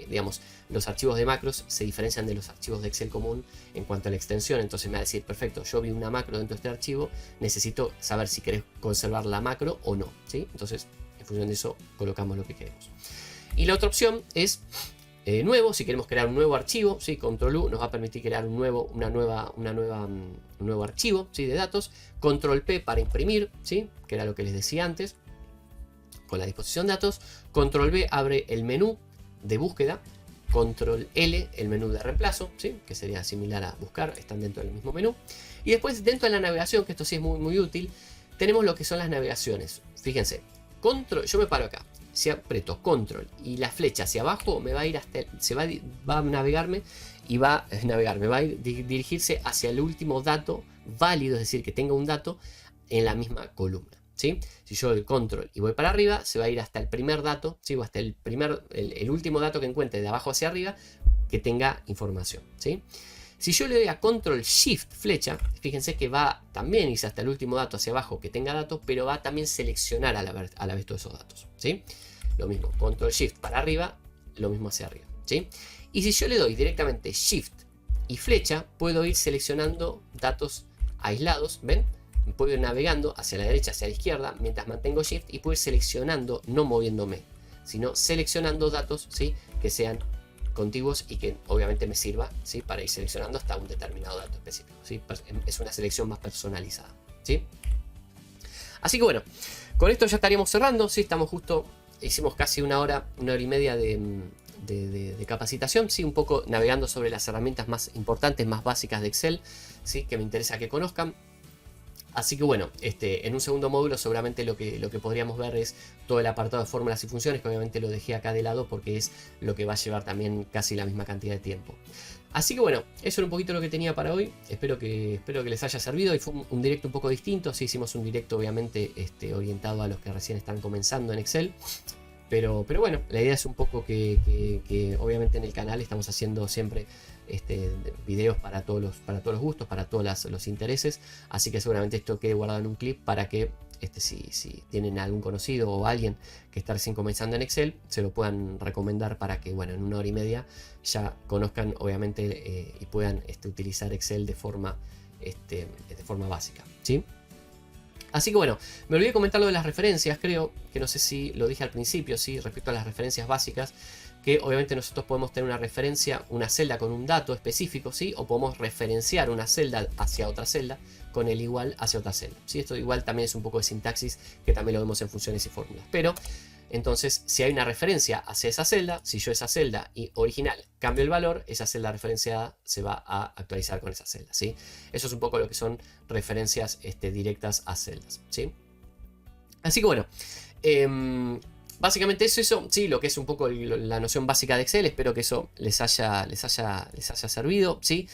digamos, los archivos de macros se diferencian de los archivos de Excel común en cuanto a la extensión. Entonces me va a decir, perfecto, yo vi una macro dentro de este archivo, necesito saber si querés conservar la macro o no, ¿sí? Entonces en función de eso colocamos lo que queremos. Y la otra opción es nuevo. Si queremos crear un nuevo archivo, ¿sí? Control U nos va a permitir crear un nuevo archivo, ¿sí? De datos. Control P para imprimir, ¿sí? Que era lo que les decía antes con la disposición de datos. Control V abre el menú de búsqueda. Control L el menú de reemplazo, ¿sí? Que sería similar a buscar, están dentro del mismo menú. Y después dentro de la navegación, que esto sí es muy, muy útil, tenemos lo que son las navegaciones. Fíjense, yo me paro acá. Si aprieto control y la flecha hacia abajo, me va a ir va a navegarme y va a dirigirse hacia el último dato válido, es decir, que tenga un dato en la misma columna, ¿sí? Si yo doy control y voy para arriba, se va a ir hasta el primer dato, ¿sí? O hasta el último dato que encuentre de abajo hacia arriba que tenga información, ¿sí? Si yo le doy a control shift flecha, fíjense que va también irse hasta el último dato hacia abajo que tenga datos, pero va a también seleccionar a la vez todos esos datos, ¿sí? Lo mismo, control shift para arriba, lo mismo hacia arriba, ¿sí? Y si yo le doy directamente shift y flecha, puedo ir seleccionando datos aislados, ¿ven? Puedo ir navegando hacia la derecha, hacia la izquierda, mientras mantengo Shift, y puedo ir seleccionando, no moviéndome, sino seleccionando datos, ¿sí? Que sean contiguos y que obviamente me sirva, ¿sí? Para ir seleccionando hasta un determinado dato específico, ¿sí? Es una selección más personalizada, ¿sí? Así que bueno, con esto ya estaríamos cerrando, ¿sí? Estamos justo, hicimos casi una hora y media de capacitación, ¿sí? Un poco navegando sobre las herramientas más importantes, más básicas de Excel, ¿sí? Que me interesa que conozcan. Así que bueno, en un segundo módulo seguramente lo que podríamos ver es todo el apartado de fórmulas y funciones, que obviamente lo dejé acá de lado porque es lo que va a llevar también casi la misma cantidad de tiempo. Así que bueno, eso era un poquito lo que tenía para hoy. Espero que les haya servido. Y fue un directo un poco distinto. Sí, hicimos un directo obviamente orientado a los que recién están comenzando en Excel. Pero bueno, la idea es un poco que obviamente en el canal estamos haciendo siempre videos para todos los gustos, para todos los intereses. Así que seguramente esto quede guardado en un clip para que si tienen algún conocido o alguien que está recién comenzando en Excel, se lo puedan recomendar para que, bueno, en una hora y media ya conozcan obviamente y puedan utilizar Excel de forma básica, ¿sí? Así que bueno, me olvidé comentar lo de las referencias, creo que no sé si lo dije al principio, ¿sí? Respecto a las referencias básicas, que obviamente nosotros podemos tener una referencia, una celda con un dato específico, ¿sí? O podemos referenciar una celda hacia otra celda con el igual hacia otra celda, ¿sí? Esto igual también es un poco de sintaxis que también lo vemos en funciones y fórmulas. Pero entonces, si hay una referencia hacia esa celda, si yo esa celda y original cambio el valor, esa celda referenciada se va a actualizar con esa celda, ¿sí? Eso es un poco lo que son referencias directas a celdas, ¿sí? Así que bueno, básicamente eso, sí, lo que es un poco la noción básica de Excel. Espero que eso les haya servido, ¿sí?